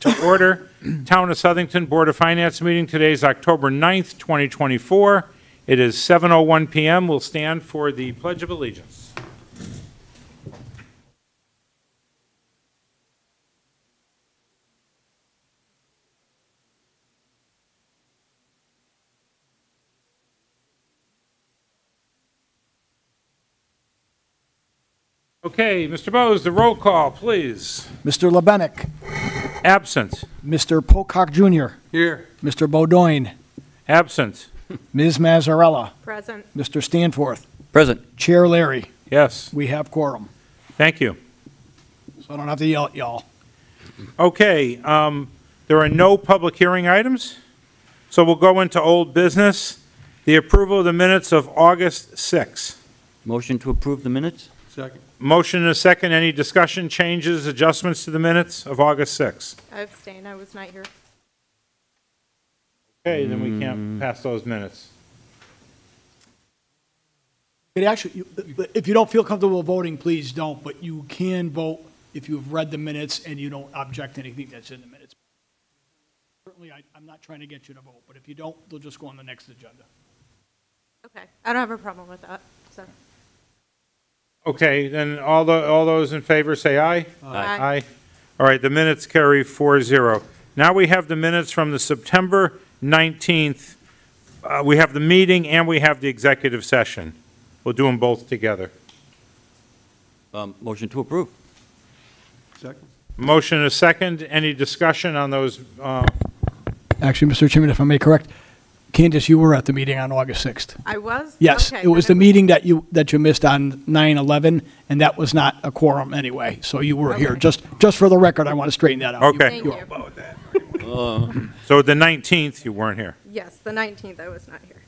to order. Town of Southington Board of Finance meeting. Today is October 9th, 2024. It is 7:01 p.m. We'll stand for the Pledge of Allegiance. Okay, Mr. Bose, the roll call, please. Mr. Lebenek. Absent. Mr. Pocock Jr. Here. Mr. Bowdoin. Absent. Ms. Mazzarella. Present. Mr. Stanforth. Present. Chair Larry. Yes. We have quorum. Thank you. So I don't have to yell at y'all. Okay, there are no public hearing items, so we'll go into old business. The approval of the minutes of August 6th. Motion to approve the minutes? Second. Motion and a second. Any discussion, changes, adjustments to the minutes of August 6th? I abstain. I was not here. Okay, then we can't pass those minutes. It actually, if you don't feel comfortable voting, please don't, but you can vote if you've read the minutes and you don't object to anything that's in the minutes. Certainly, I'm not trying to get you to vote, but if you don't, they'll just go on the next agenda. Okay. I don't have a problem with that. So. Okay, then all those in favor say aye. Aye. Aye. All right, the minutes carry 4-0. Now we have the minutes from the September 19th. We have the meeting and we have the executive session. We'll do them both together. Motion to approve. Second. Motion and a second. Any discussion on those? Actually, Mr. Chairman, if I may correct, Candace, you were at the meeting on August 6th. I was? Yes, Okay, it was then the meeting that you missed on 9/11, and that was not a quorum anyway, so you were here. Okay. Just for the record, I want to straighten that out. Okay. Thank you. So the 19th, you weren't here. Yes, the 19th I was not here.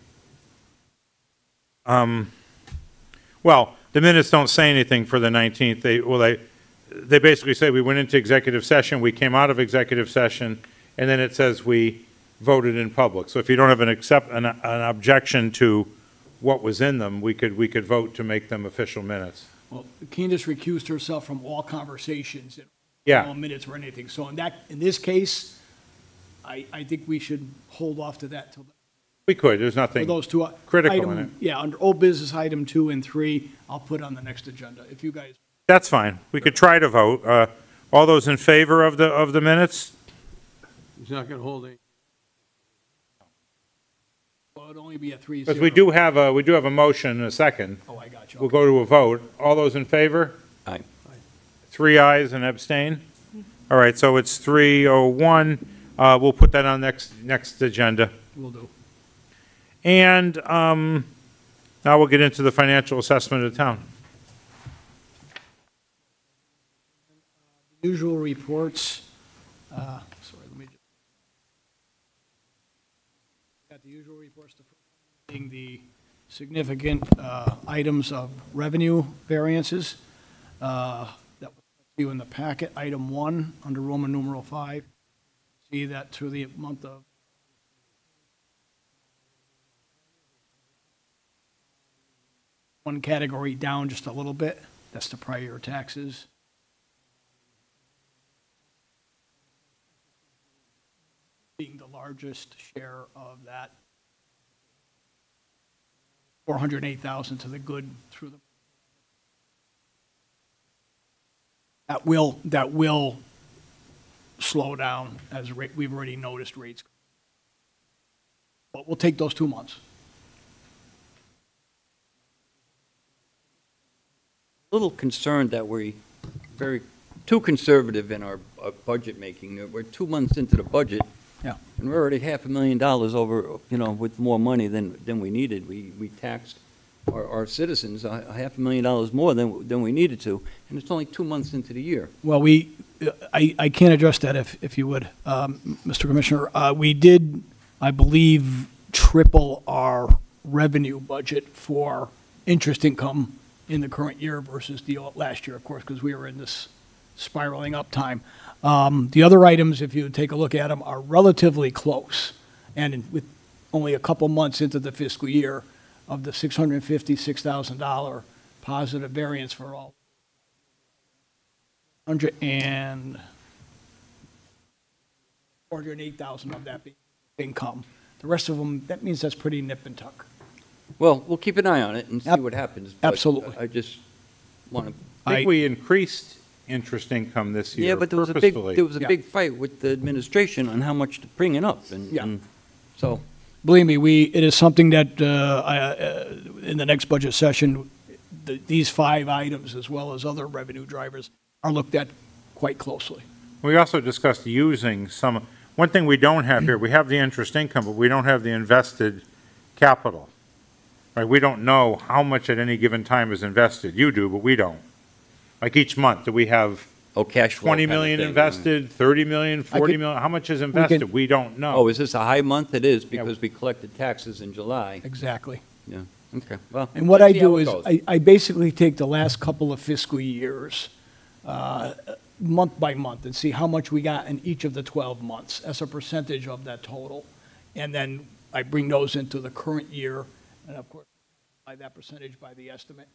Well, the minutes don't say anything for the 19th. They basically say we went into executive session, we came out of executive session, and then it says we voted in public. So if you don't have an objection to what was in them, we could vote to make them official minutes. Well, Candace recused herself from all conversations, all Yeah, minutes or anything. So in this case, I think we should hold off to that till we could. There's for nothing those two. critical in it. Yeah, under old business item 2 and 3, I'll put on the next agenda. If you guys, That's fine. We could try to vote. All those in favor of the minutes? He's not going to hold any. well, it'd only be a 3-0. Because we do have a motion and a second. Oh, I got you. We'll go to a vote. All those in favor? Aye. 3 ayes and abstain? All right, so it's 301. We'll put that on next agenda. Will do. And now we'll get into the financial assessment of the town. Usual reports. Sorry, let me just. Got the usual reports. The significant items of revenue variances that was you in the packet. Item 1 under Roman numeral 5. See that through the month of one category down just a little bit. That's the prior year taxes. Being the largest share of that, 408,000 to the good through the. That will slow down as we've already noticed rates. But we'll take those 2 months. A little concerned that we're too conservative in our budget making. We're 2 months into the budget. Yeah. And we're already $500,000 over, with more money than we needed. We taxed our citizens $500,000 more than we needed to, and it's only 2 months into the year. Well, I can't address that if you would, Mr. Commissioner. We did, I believe, triple our revenue budget for interest income in the current year versus the last year, of course, because we were in this spiraling up time. The other items, if you take a look at them, are relatively close. And with only a couple months into the fiscal year of the $656,000 positive variance for all. 100 and 408,000 of that being income. The rest of them, that means that's pretty nip and tuck. Well, we'll keep an eye on it and see Ab- what happens. but absolutely. I just want to, I think we increased interest income this year yeah, but purposefully. there was a Yeah. big fight with the administration on how much to bring it up, Yeah. and so, Believe me, it is something that, in the next budget session, these 5 items, as well as other revenue drivers, are looked at quite closely. We also discussed using some, one thing we don't have here, we have the interest income, but we don't have the invested capital. Right, we don't know how much at any given time is invested. You do, but we don't. Like each month, do we have cash flow 20 kind of million thing. invested, 30 million, 40 could- million? How much is invested? We don't know. Oh, is this a high month? It is, Yeah. because we collected taxes in July. Exactly. Yeah, okay, well. And what let's I see how do it is, goes. I basically take the last couple of fiscal years, month by month, and see how much we got in each of the 12 months as a percentage of that total. And then I bring those into the current year, and of course, by that percentage by the estimate.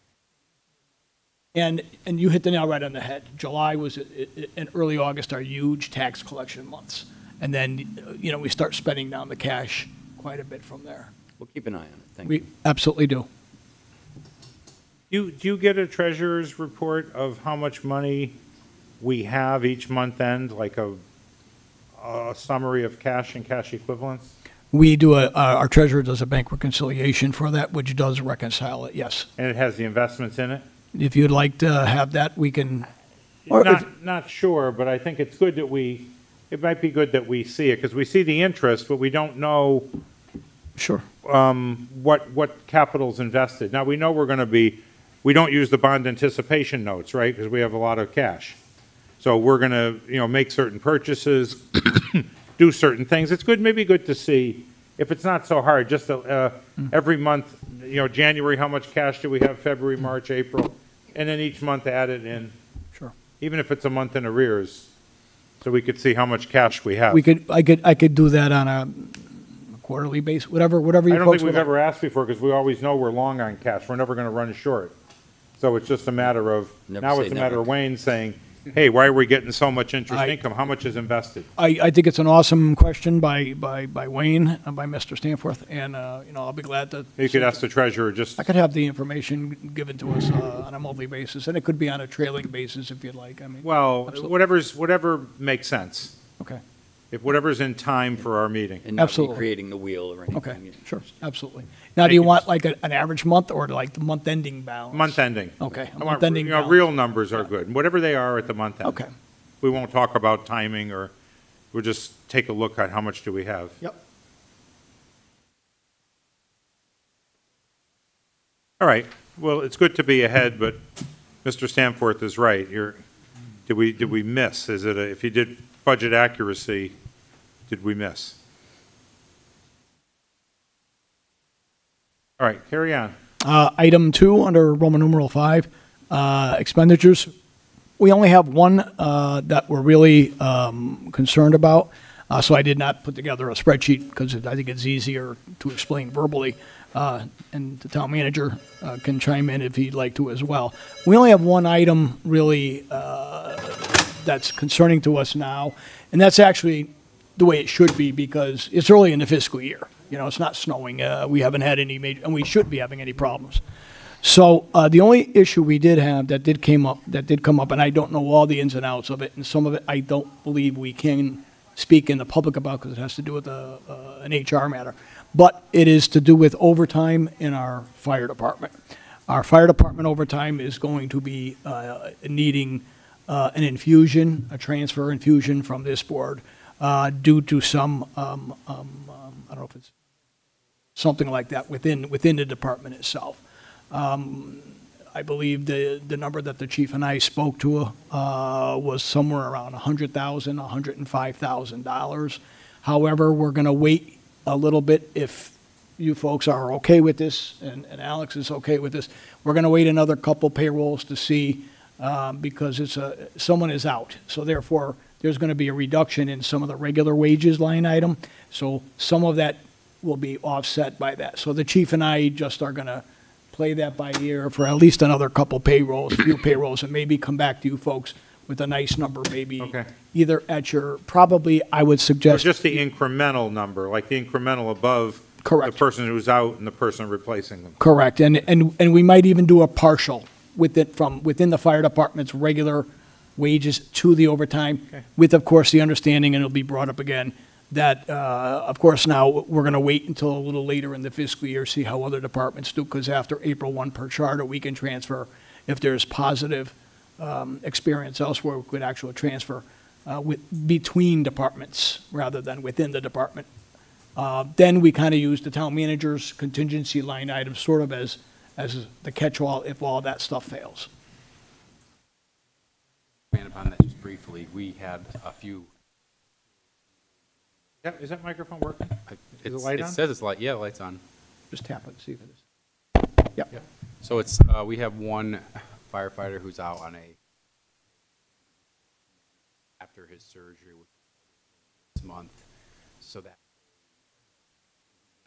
And you hit the nail right on the head. July was, and early August are huge tax collection months. And then, we start spending down the cash quite a bit from there. We'll keep an eye on it, thank you. We absolutely do. Do you get a treasurer's report of how much money we have each month end, like a summary of cash and cash equivalents? We do our treasurer does a bank reconciliation for that, which does reconcile it, yes. And it has the investments in it? If you'd like to have that, we can, or if, Not sure, but I think it's good that it might be good that we see it, because we see the interest, but we don't know sure. what capital's invested. Now, we know we don't use the bond anticipation notes, right, because we have a lot of cash. So we're going to, make certain purchases, do certain things. It's maybe good to see, if it's not so hard, just every month, January, how much cash do we have, February, March, April, and then each month add it in. Sure. Even if it's a month in arrears, so we could see how much cash we have. I could do that on a quarterly basis, whatever you I don't folks think would we've like. ever asked before, because we always know we're long on cash. We're never going to run short. So it's just a matter of, Never now say it's a matter never. of Wayne saying, hey, why are we getting so much interest I- income? How much is invested? I think it's an awesome question by Wayne, by Mr. Stanforth, and, I'll be glad to. You could ask the treasurer, just, I could have the information given to us on a monthly basis, and it could be on a trailing basis if you'd like, I mean. well, Absolutely. whatever makes sense. Okay, If whatever's in time for our meeting. And not Absolutely. recreating the wheel or anything. okay, you know. sure, absolutely. Now, do Thank you you. want like an average month or like the month-ending balance? Month ending. Okay, a I want, month-ending balance. real numbers are good, whatever they are at the month end. Okay, We won't talk about timing, or we'll just take a look at how much do we have. yep. All right, well, it's good to be ahead, but Mr. Stanforth is right. Did we miss? Is it, if you did budget accuracy, did we miss? All right, carry on. Item 2, under Roman numeral 5, expenditures. We only have one that we're really concerned about, so I did not put together a spreadsheet because I think it's easier to explain verbally, and the town manager can chime in if he'd like to as well. We only have one item really that's concerning to us now, and that's actually the way it should be because it's early in the fiscal year. It's not snowing. We haven't had any major, and we shouldn't be having any problems. So the only issue we did have that did come up, and I don't know all the ins and outs of it, and some of it I don't believe we can speak in the public about because it has to do with an HR matter. But it is to do with overtime in our fire department. Our fire department overtime is going to be needing an infusion, a transfer infusion from this board due to some, I don't know if it's something like that within the department itself. I believe the number that the chief and I spoke to was somewhere around $100,000, $105,000. However, we're going to wait a little bit if you folks are okay with this and Alex is okay with this. We're going to wait another couple payrolls to see because someone is out. So therefore, there's going to be a reduction in some of the regular wages line item. So some of that will be offset by that. So the chief and I just are going to play that by ear for at least another couple payrolls, few payrolls, and maybe come back to you folks with a nice number, maybe. Okay. Either at your, probably, I would Or suggest. just the incremental number, like the incremental above Correct. the person who's out and the person replacing them. Correct, and we might even do a partial with it from within the fire department's regular wages to the overtime, Okay. with, of course, the understanding, and it'll be brought up again, that, of course, now, we're going to wait until a little later in the fiscal year, see how other departments do, because after April 1 per charter, we can transfer, if there's positive experience elsewhere, we could actually transfer between departments rather than within the department. Then we kind of use the town manager's contingency line item sort of as the catch-all if all that stuff fails. Expand upon that just briefly, we had a few. Yeah, is that microphone working? Is the It's- light it on? says it's light, yeah, the light's on. Just tap it, see if it is. Yep. So it's, we have one firefighter who's out on after his surgery this month, so that,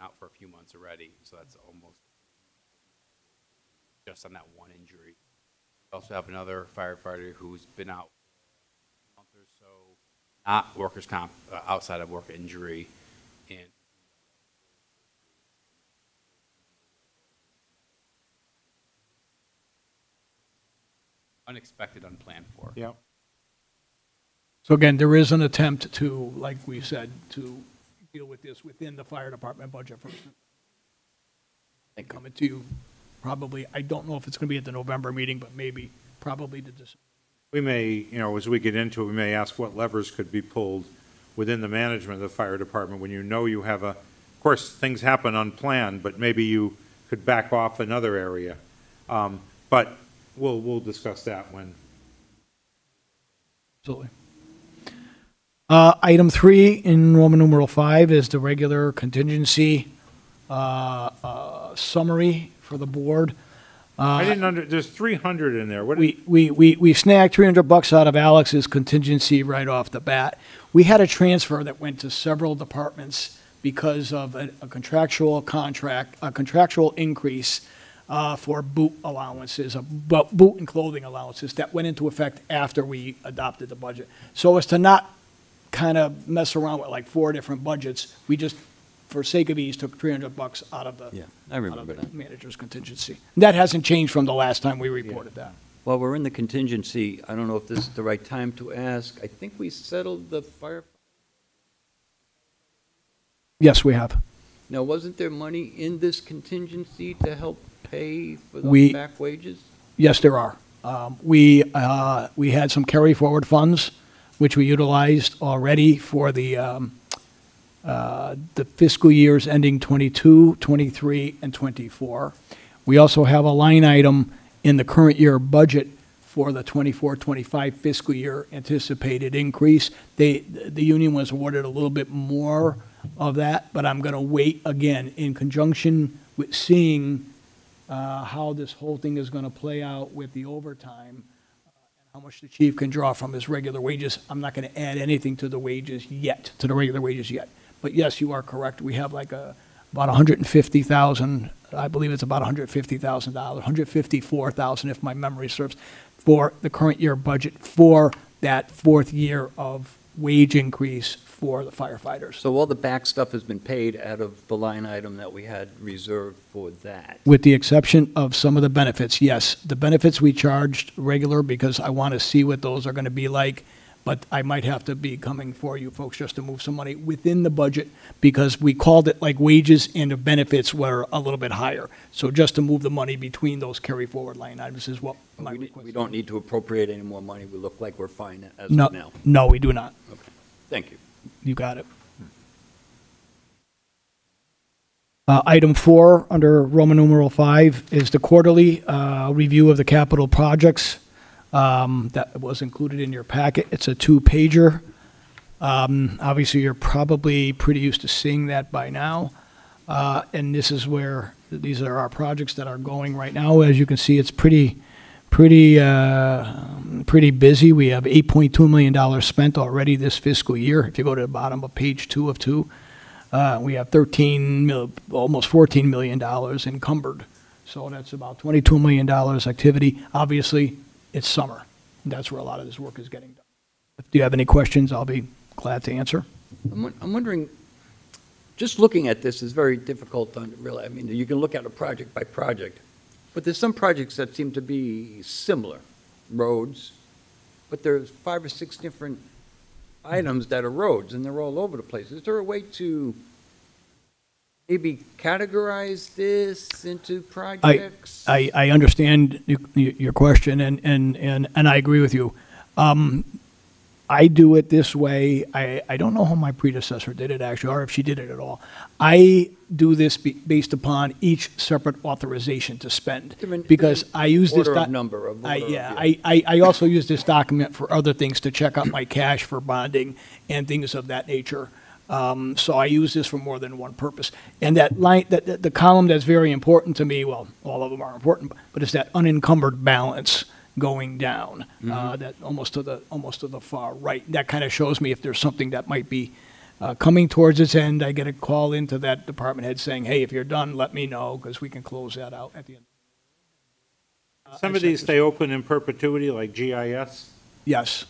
out for a few months already, so that's almost just on that one injury. We also have another firefighter who's been out a month or so, not workers' comp, outside of work injury, and unexpected, unplanned for. Yeah. So again, there is an attempt to, like we said, to deal with this within the fire department budget first. Coming to you probably, I don't know if it's going to be at the November meeting, but maybe, probably the December. We may, as we get into it, we may ask what levers could be pulled within the management of the fire department when you know you have of course, things happen unplanned, but maybe you could back off another area. But we'll discuss that when. Absolutely. Item 3 in Roman numeral 5 is the regular contingency summary for the board. There's 300 in there. What? We snagged $300 out of Alex's contingency right off the bat. We had a transfer that went to several departments because of a contractual increase for boot allowances, boot and clothing allowances that went into effect after we adopted the budget. So as to not kind of mess around with like 4 different budgets, we just, for sake of ease, took $300 out of the Yeah, I remember out of that. the manager's contingency. That hasn't changed from the last time we reported that. While we're in the contingency, I don't know if this is the right time to ask. I think we settled the fire. Yes, we have. Now, wasn't there money in this contingency to help pay for We- those back wages? Yes, there are. We had some carry forward funds, which we utilized already for the fiscal years ending 22, 23, and 24. We also have a line item in the current year budget for the 24, 25 fiscal year anticipated increase. The union was awarded a little bit more of that, but I'm going to wait again in conjunction with seeing how this whole thing is going to play out with the overtime, how much the chief can draw from his regular wages. I'm not going to add anything to the wages yet, to the regular wages yet. But yes, you are correct. We have like about 150,000, I believe it's about $150,000, 154,000 if my memory serves, for the current year budget for that 4th year of wage increase for the firefighters. So all the back stuff has been paid out of the line item that we had reserved for that. With the exception of some of the benefits, yes. The benefits we charged regular because I want to see what those are going to be like, but I might have to be coming for you folks just to move some money within the budget because we called it like wages and the benefits were a little bit higher. So just to move the money between those carry forward line items is what my request We is. don't need to appropriate any more money. We look like we're fine as No, of now. no, we do not. Thank you. You got it. Item 4, under Roman numeral 5, is the quarterly review of the capital projects that was included in your packet. It's a 2-pager. Obviously, you're probably pretty used to seeing that by now. And this is where, these are our projects that are going right now. As you can see, it's pretty busy. We have $8.2 million spent already this fiscal year. If you go to the bottom of page 2 of 2, we have almost $14 million encumbered. So that's about $22 million activity. Obviously, it's summer. That's where a lot of this work is getting done. If you have any questions, I'll be glad to answer. I'm wondering, just looking at this is very difficult to really, I mean, you can look at a project by project, but there's some projects that seem to be similar, roads, but there's 5 or 6 different items that are roads, and they're all over the place. Is there a way to maybe categorize this into projects? I understand your question, and I agree with you. I do it this way. I don't know how my predecessor did it, actually, or if she did it at all. I do this based upon each separate authorization to spend, because I use this. Order of number of. I also use this document for other things, to check out my cash for bonding and things of that nature. So I use this for more than one purpose. And that line, the column that's very important to me, well, all of them are important, but it's that unencumbered balance going down, that almost to the far right. That kind of shows me if there's something that might be coming towards its end. I get a call into that department head saying, hey, if you're done, let me know, because we can close that out at the end. Some of these stay open in perpetuity, like GIS. Yes.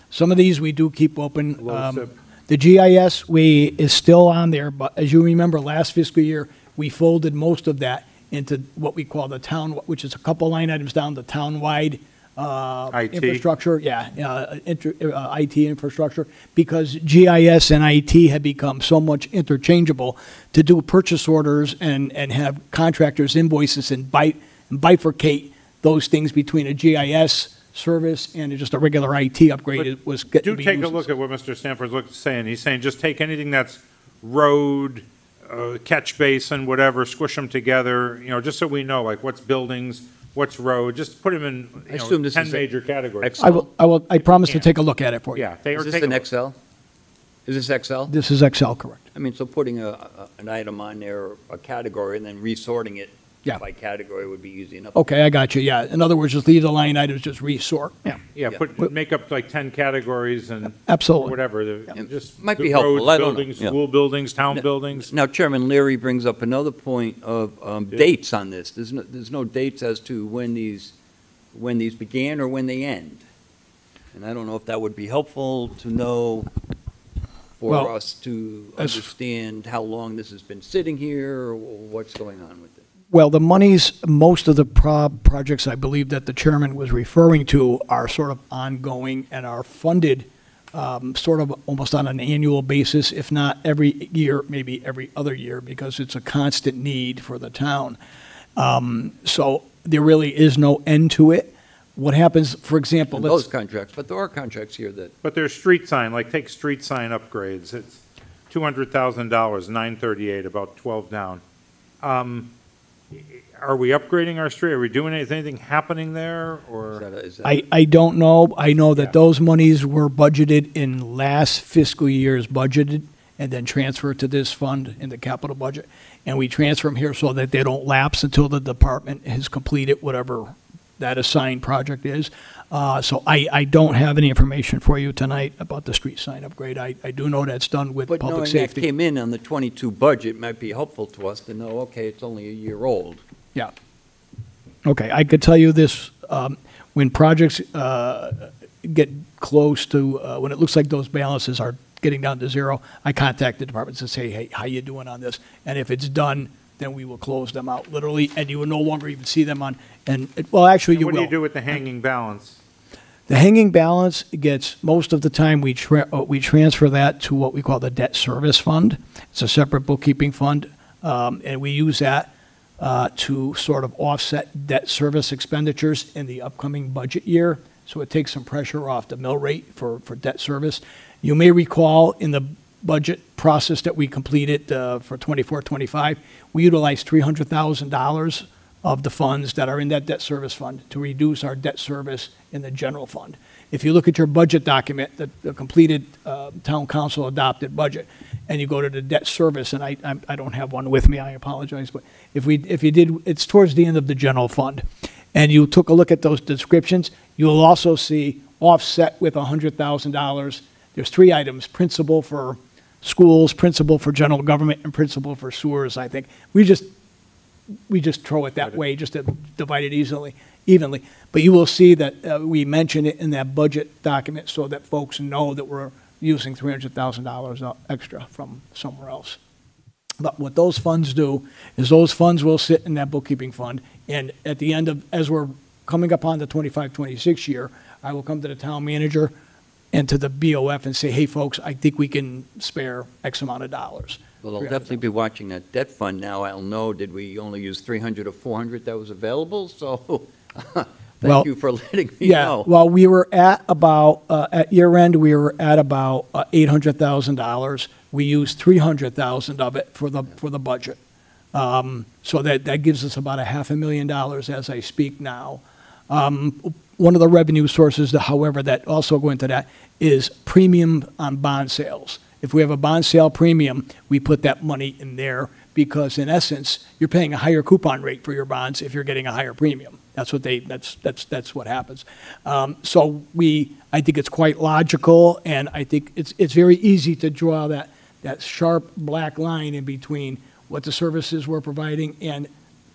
Some of these we do keep open. LoSiP. The GIS is still on there, but as you remember, last fiscal year, we folded most of that into what we call the town, which is a couple line items down, the town-wide IT. infrastructure, IT infrastructure, because GIS and IT had become so much interchangeable to do purchase orders and have contractors' invoices and bifurcate those things between a GIS service and just a regular IT upgrade. It was getting to Do be take a used. look at what Mr. Stanford's saying. He's saying just take anything that's road, catch basin, whatever, squish them together, just so we know, like what's buildings, what's road, just put them in, I assume this 10 is major categories. Excel. I promise to Yeah. take a look at it for you. Yeah. Is this an Excel? Is this Excel? This is Excel, correct. I mean, so putting an item on there, a category, and then resorting it Yeah. by category would be easy enough. Okay, I got you, yeah. In other words, just leave the line items, just resort. Yeah, Yeah, make up like 10 categories and absolutely. whatever, Yeah. just. Might be the helpful. roads, I don't know. buildings, Yeah. School buildings, town No. buildings. Now, Chairman Leary brings up another point of dates on this. There's no dates as to when these began or when they end. And I don't know if that would be helpful to know for Well, us to as- understand how long this has been sitting here or what's going on with it. Well, the monies, most of the projects I believe that the chairman was referring to are sort of ongoing and are funded sort of almost on an annual basis, if not every year, maybe every other year, because it's a constant need for the town. So there really is no end to it. What happens, for example, And let's. those contracts, but there are contracts here that, But there's street sign, like take street sign upgrades, it's $200,000, 938, about 12 down. Are we upgrading our street? Are we doing anything? Is anything happening there, or? is that I don't know. I know that Yeah. those monies were budgeted in last fiscal year's budgeted and then transferred to this fund in the capital budget. And we transfer them here so that they don't lapse until the department has completed whatever that assigned project is. So I don't have any information for you tonight about the street sign upgrade. I do know that's done with But public knowing that safety. came in on the '22 budget might be helpful to us to know, okay, it's only a year old. Yeah. Okay, I could tell you this, when projects get close to, when it looks like those balances are getting down to zero, I contact the departments and say, hey, how you doing on this? And if it's done, then we will close them out, literally, and you will no longer even see them on, well, actually, you What will. do you do with the hanging balance? The hanging balance gets, most of the time, we transfer that to what we call the debt service fund. It's a separate bookkeeping fund, and we use that to sort of offset debt service expenditures in the upcoming budget year. So it takes some pressure off the mill rate for debt service. You may recall in the budget process that we completed for 24-25, we utilized $300,000 of the funds that are in that debt service fund to reduce our debt service in the general fund. If you look at your budget document, the completed town council adopted budget, and you go to the debt service, and I don't have one with me, I apologize, but if you did, it's towards the end of the general fund, and you took a look at those descriptions, you'll also see offset with $100,000. There's 3 items: principal for schools, principal for general government, and principal for sewers, I think. We just we just throw it that way, just to divide it evenly. But you will see that we mention it in that budget document so that folks know that we're using $300,000 extra from somewhere else. But what those funds do is those funds will sit in that bookkeeping fund, and at the end of, as we're coming upon the 25-26 year, I will come to the town manager and to the BOF and say, hey, folks, I think we can spare X amount of dollars. Well, I'll definitely be watching that debt fund now. I'll know, did we only use 300 or 400 that was available? So Well, thank you for letting me Yeah, know. well, we were at about, at year end, we were at about $800,000. We used 300,000 of it for the budget. So that gives us about $500,000 as I speak now. One of the revenue sources, however, that also go into that is premium on bond sales. If we have a bond sale premium, we put that money in there because in essence, you're paying a higher coupon rate for your bonds if you're getting a higher premium. That's what happens. So I think it's quite logical, and I think it's very easy to draw that sharp black line in between what the services we're providing and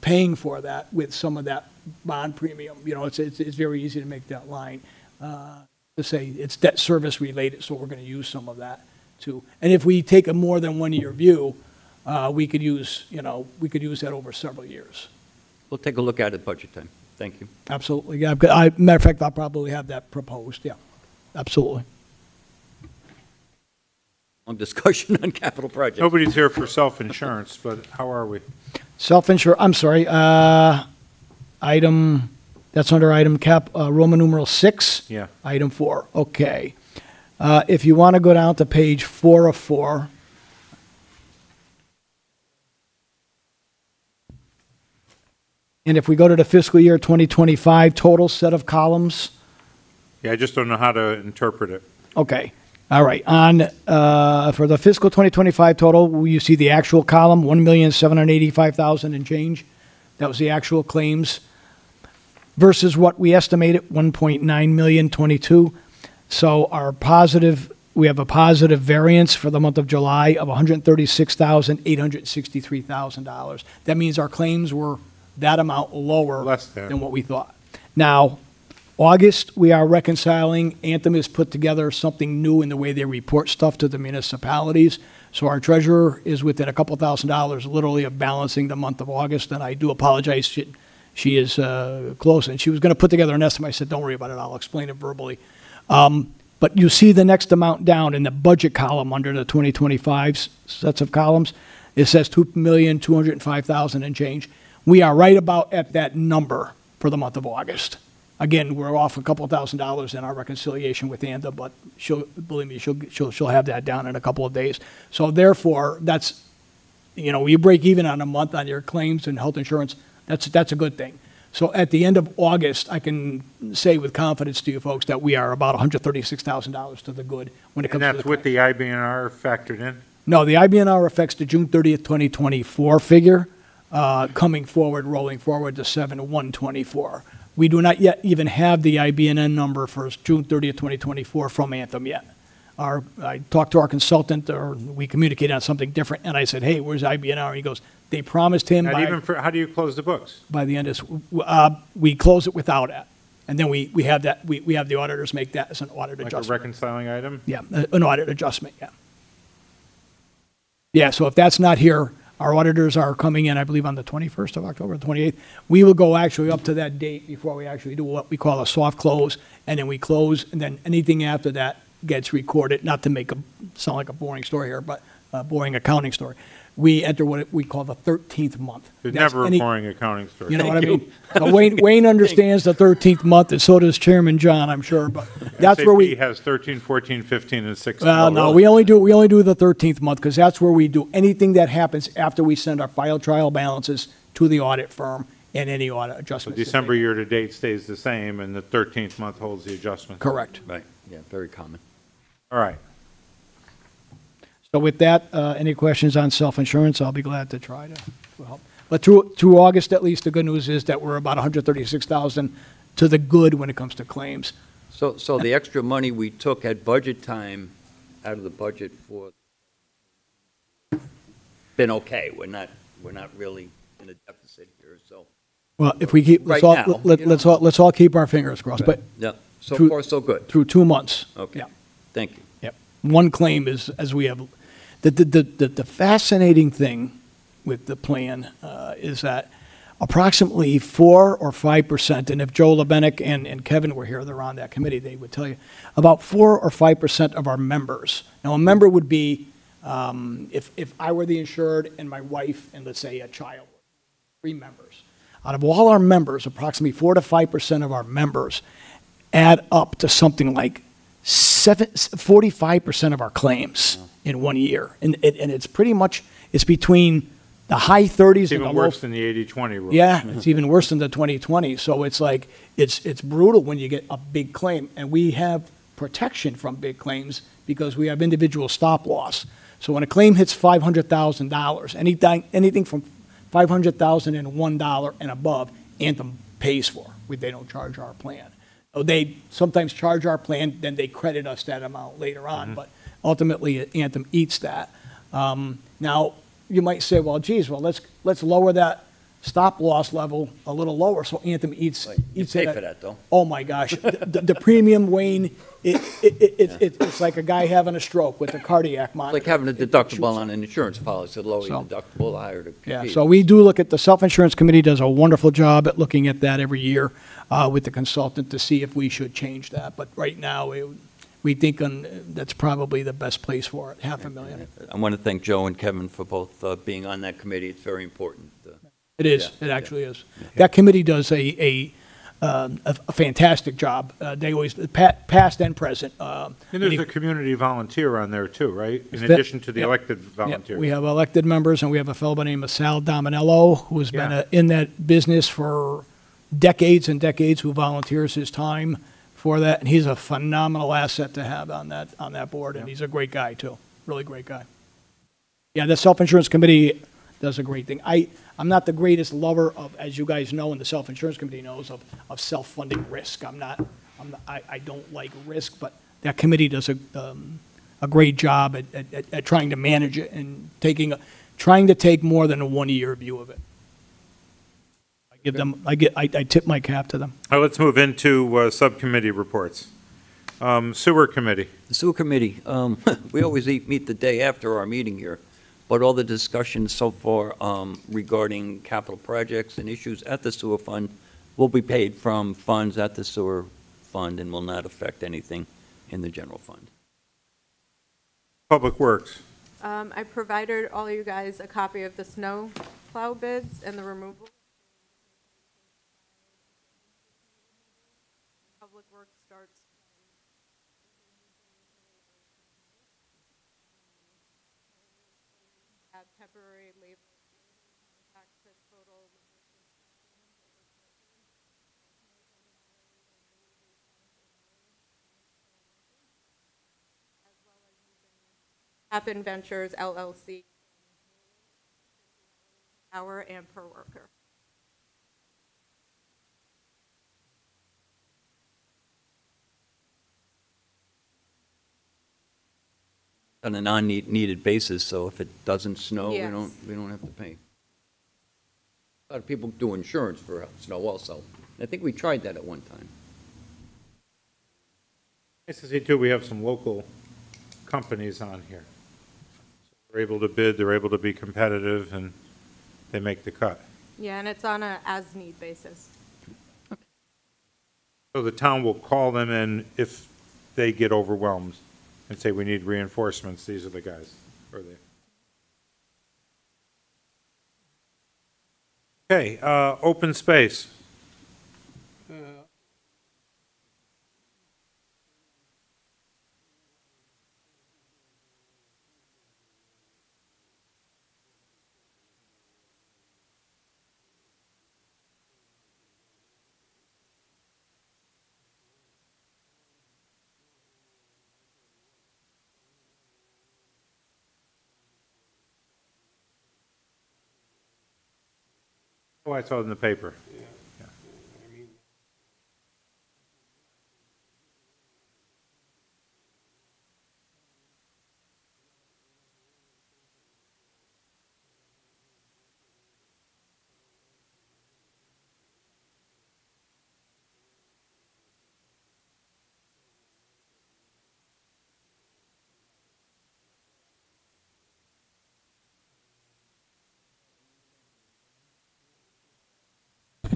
paying for that with some of that bond premium. You know, it's very easy to make that line, to say it's debt service related, so we're going to use some of that too. And if we take a more than 1 year view, we could use that over several years. We'll take a look at it budget time. Thank you. Absolutely, yeah. Matter of fact, I'll probably have that proposed, yeah, absolutely. Long discussion on capital projects. Nobody's here for self-insurance, but how are we? Self-insure, I'm sorry, item, that's under item cap, Roman numeral 6? Yeah. Item 4, okay. If you want to go down to page 4 of 4. And if we go to the fiscal year 2025 total set of columns, Yeah, I just don't know how to interpret it. okay, all right. For the fiscal 2025 total, you see the actual column, 1,785,000 and change. That was the actual claims versus what we estimated, 1.9 million 22. So we have a positive variance for the month of July of $136,863,000. That means our claims were that amount lower Less than. what we thought. Now, August, we are reconciling. Anthem has put together something new in the way they report stuff to the municipalities. So our treasurer is within a couple $1,000s literally of balancing the month of August, and I do apologize. She is close, and she was going to put together an estimate. I said, don't worry about it. I'll explain it verbally. But you see the next amount down in the budget column under the 2025 sets of columns. It says 2,205,000 and change. We are right about at that number for the month of August. Again, we're off a couple $1,000s in our reconciliation with Anthem, but believe me, she'll have that down in a couple of days. So therefore, that's, you break even on a month on your claims and health insurance. That's a good thing. So at the end of August, I can say with confidence to you folks that we are about $136,000 to the good when it comes And to that's the with claims. the IBNR factored in? No, the IBNR affects the June 30th, 2024 figure, coming forward, rolling forward to 7/1/24. We do not yet even have the IBNN number for June 30th, 2024 from Anthem yet. I talked to our consultant, or we communicated on something different, and I said, hey, where's IBNR? And he goes, they promised him How do you close the books? by the end of this, we close it without it. And then we have that, we have the auditors make that as an audit Like a adjustment. reconciling item? Yeah, an audit adjustment, yeah. Yeah, so if that's not here, our auditors are coming in, I believe, on the 21st of October, 28th. We will go actually up to that date before we actually do what we call a soft close, and then we close, and then anything after that gets recorded, not to make sound like a boring story here, but a boring accounting story. We enter what we call the 13th month. There's That's never a any- boring accounting story. You know what I Thank mean? So Wayne understands the 13th month, and so does Chairman John, I'm sure, but that's where we. SAP has 13, 14, 15, and 16. Well, no, we only do the 13th month, because that's where we do anything that happens after we send our file trial balances to the audit firm and any audit So adjustments. that December they- year-to-date stays the same, and the 13th month holds the adjustment. Correct. Right, yeah, very common. All right. So with that, any questions on self-insurance, I'll be glad to try to help. But through August, at least, the good news is that we're about 136,000 to the good when it comes to claims. So the extra money we took at budget time out of the budget for, been okay. We're not really in a deficit here, so. Well, if we keep, let's Right all, now, let- you know. let's all keep our fingers crossed, but Yeah, so True- far, so good. through 2 months. Okay, Yeah. thank you. Yep. One claim is, as we have, the fascinating thing with the plan is that approximately 4 or 5%, and if Joe Lebenick and Kevin were here, they're on that committee, they would tell you, about 4 or 5% of our members. Now, a member would be, if I were the insured and my wife and let's say a child, 3 members. Out of all our members, approximately 4 to 5% of our members add up to something like 45% of our claims in 1 year. And it's pretty much, it's between the high 30s It's and the even low. worse than the 80/20 rule. Yeah, it's even worse than the 2020. So it's like, it's brutal when you get a big claim. And we have protection from big claims because we have individual stop loss. So when a claim hits $500,000, anything from $500,001 and above, Anthem pays for. They don't charge our plan. Oh, they sometimes charge our plan, then they credit us that amount later on, but ultimately Anthem eats that. Now, you might say, well, geez, well, let's lower that stop loss level a little lower, so Anthem eats You eats pay it. for that, though. Oh, my gosh. The premium, Wayne, it's like a guy having a stroke with a cardiac monitor. Like having a deductible on an insurance policy, the lower So- your deductible, the higher the Yeah, fee. so we do look at, the Self-Insurance Committee does a wonderful job at looking at that every year with the consultant to see if we should change that. But right now, we think that's probably the best place for it, $500,000. I want to thank Joe and Kevin for both being on that committee. It's very important. It is, Yeah, it actually is. That committee does a fantastic job. They always, past and present. And there's a community volunteer on there too, right? In That- addition to the yep. elected Yep, volunteers. we have elected members, and we have a fellow by the name of Sal Dominello, who has been Yeah. in that business for decades and decades, who volunteers his time for that, and he's a phenomenal asset to have on that board, and he's a great guy, too, really great guy. Yeah, the Self-Insurance Committee does a great thing. I'm not the greatest lover of, as you guys know, and the Self-Insurance Committee knows, of self-funding risk. I don't like risk, but that committee does a great job at trying to manage it and trying to take more than a 1-year view of it. I tip my cap to them. All right, let's move into subcommittee reports. Sewer Committee. The sewer committee, we always meet the day after our meeting here, but all the discussions so far regarding capital projects and issues at the sewer fund will be paid from funds at the sewer fund and will not affect anything in the general fund. Public Works. I provided all you guys a copy of the snow plow bids and the removal. Public Works starts. Have temporary labor. Tax to total. Happen Ventures LLC. Hour and per worker. On a non-needed basis, so if it doesn't snow, Yes. we don't have to pay. A lot of people do insurance for snow also. I think we tried that at one time. Nice to see too, we have some local companies on here. They're able to bid, they're able to be competitive, and they make the cut. Yeah, and it's on a as-need basis. So the town will call them in if they get overwhelmed and say, we need reinforcements, these are the guys. Or they. Okay, open space. Oh, I saw it in the paper.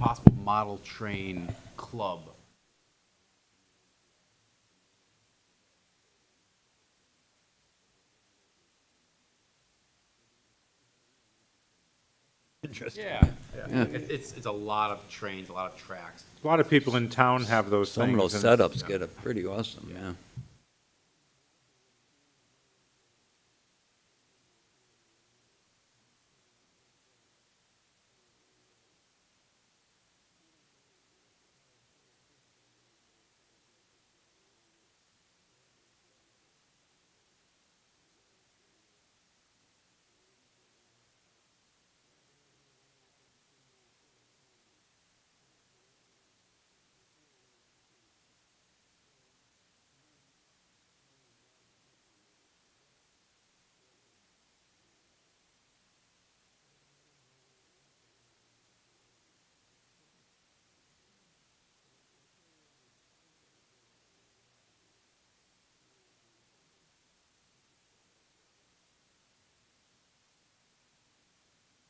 possible model train club. Interesting. Yeah. Yeah. It's a lot of trains, a lot of tracks. A lot of people in town have those things. Some of those and it's- setups get it pretty awesome, yeah.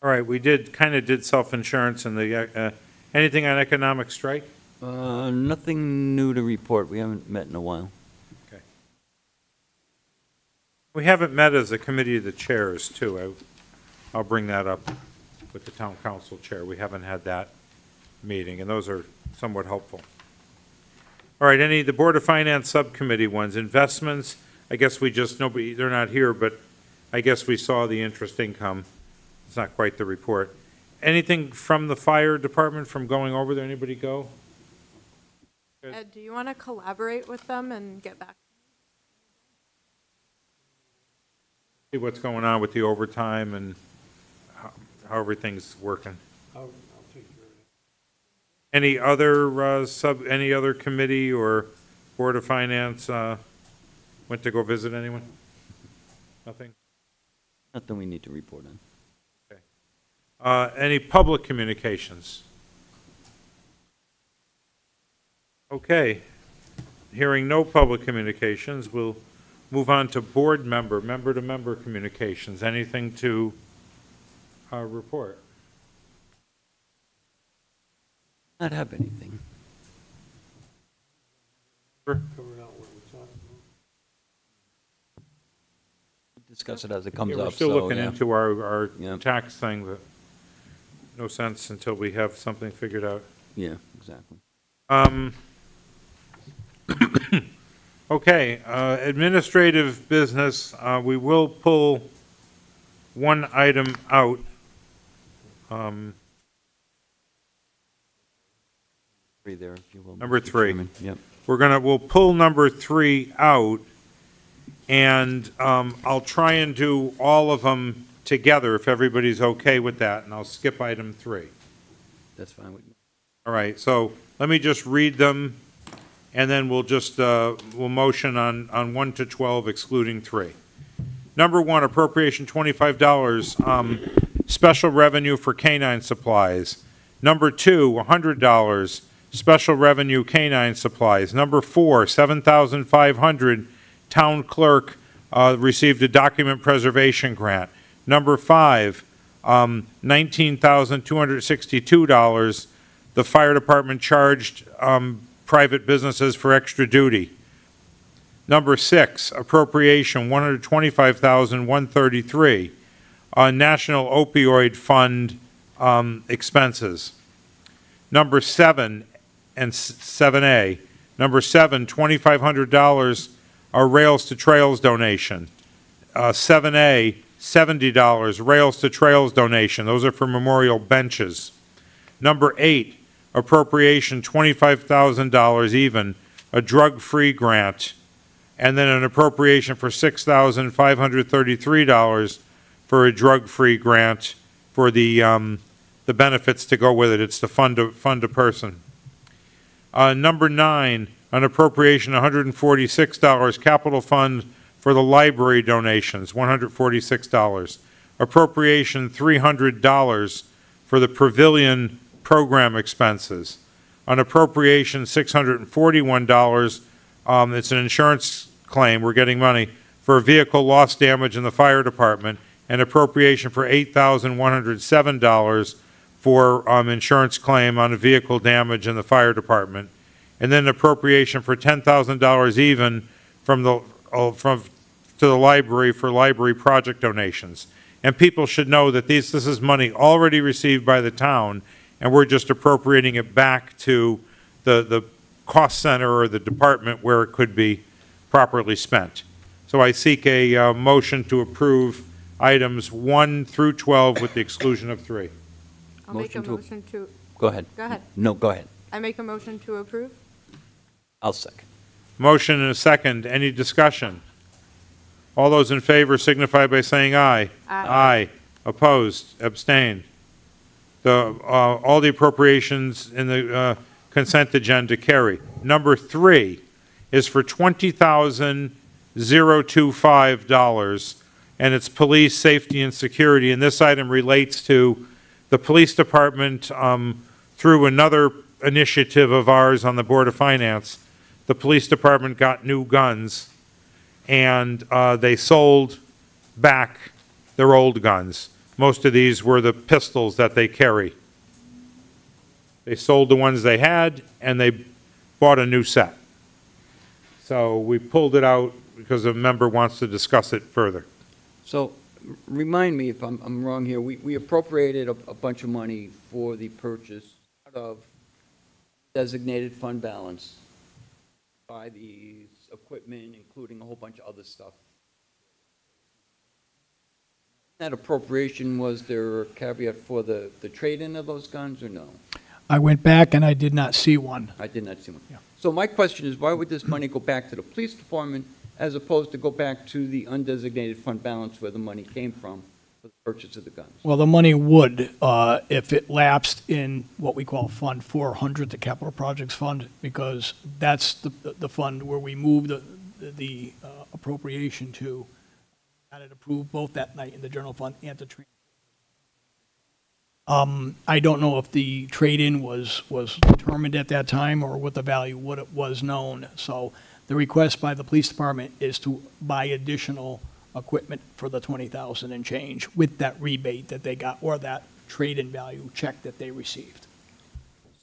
All right, we kind of did self-insurance and anything on economic strike? Nothing new to report. We haven't met in a while. We haven't met as a committee of the chairs, too. I'll bring that up with the town council chair. We haven't had that meeting, and those are somewhat helpful. All right, the Board of Finance Subcommittee ones, investments, I guess they're not here, but I guess we saw the interest income. It's not quite the report. Anything from the fire department from going over there? Anybody go? Ed, do you want to collaborate with them and get back? See what's going on with the overtime and how everything's working. I'll take care of it. Any other committee or Board of Finance went to go visit anyone? Nothing? Nothing we need to report on. Any public communications? Okay. Hearing no public communications, we'll move on to board member-to-member communications. Anything to report? Not have anything. Covered out what we talked about. Discuss it as it comes Yeah, we're up. still so, looking yeah. into our Yeah. tax thing, but no sense until we have something figured out. Yeah, exactly. Okay, administrative business, we will pull one item out. Three there, if you will. Number Mr. 3. Chairman. Yep. We'll pull number 3 out, and I'll try and do all of them together if everybody's okay with that, and I'll skip item 3. That's fine with me. All right, so let me just read them, and then we'll motion on 1 to 12 excluding 3. Number 1, appropriation $25, special revenue for canine supplies. Number 2, $100, special revenue canine supplies. Number 4, $7,500, town clerk received a document preservation grant. Number 5, $19,262, the fire department charged private businesses for extra duty. Number 6, appropriation $125,133, National Opioid Fund expenses. Number 7 and 7A. Number 7, $2,500 Rails to Trails donation. 7A, $70 Rails to Trails donation. Those are for memorial benches. Number 8, appropriation $25,000 even, a drug-free grant, and then an appropriation for $6,533 for a drug-free grant for the benefits to go with it. It's to fund a person. Number 9, an appropriation $146, capital fund for the library donations, $146. Appropriation $300 for the pavilion program expenses. An appropriation $641, it's an insurance claim, we're getting money, for vehicle loss damage in the fire department, and appropriation for $8,107 for insurance claim on a vehicle damage in the fire department, and then appropriation for $10,000 even from the, to the library for library project donations. And people should know that this is money already received by the town, and we're just appropriating it back to the cost center or the department where it could be properly spent. So I seek a motion to approve items 1 through 12 with the exclusion of 3. I'll make a Motion to- motion to, Go ahead. go ahead. No, go ahead. I make a motion to approve? I'll second. Motion and a second. Any discussion? All those in favor signify by saying aye. Aye. Opposed? Abstained? All the appropriations in the consent agenda carry. Number 3 is for $20,025, and it's police, safety, and security. And this item relates to the police department through another initiative of ours on the Board of Finance. The police department got new guns, and they sold back their old guns. Most of these were the pistols that they carry. They sold the ones they had, and they bought a new set. So we pulled it out because a member wants to discuss it further. So, remind me if I'm wrong here, we appropriated a bunch of money for the purchase out of designated fund balance by the equipment, including a whole bunch of other stuff. That appropriation, was there a caveat for the trade-in of those guns, or no? I went back and I did not see one. I did not see one. Yeah. So my question is, why would this money go back to the police department as opposed to go back to the undesignated fund balance where the money came from for the purchase of the guns? Well, the money would, if it lapsed in what we call Fund 400, the Capital Projects Fund, because that's the fund where we moved the appropriation to. Had it approved both that night in the general fund and the trade. I don't know if the trade-in was determined at that time or what the value was known. So the request by the police department is to buy additional equipment for the 20,000 and change with that rebate that they got or that trade-in value check that they received.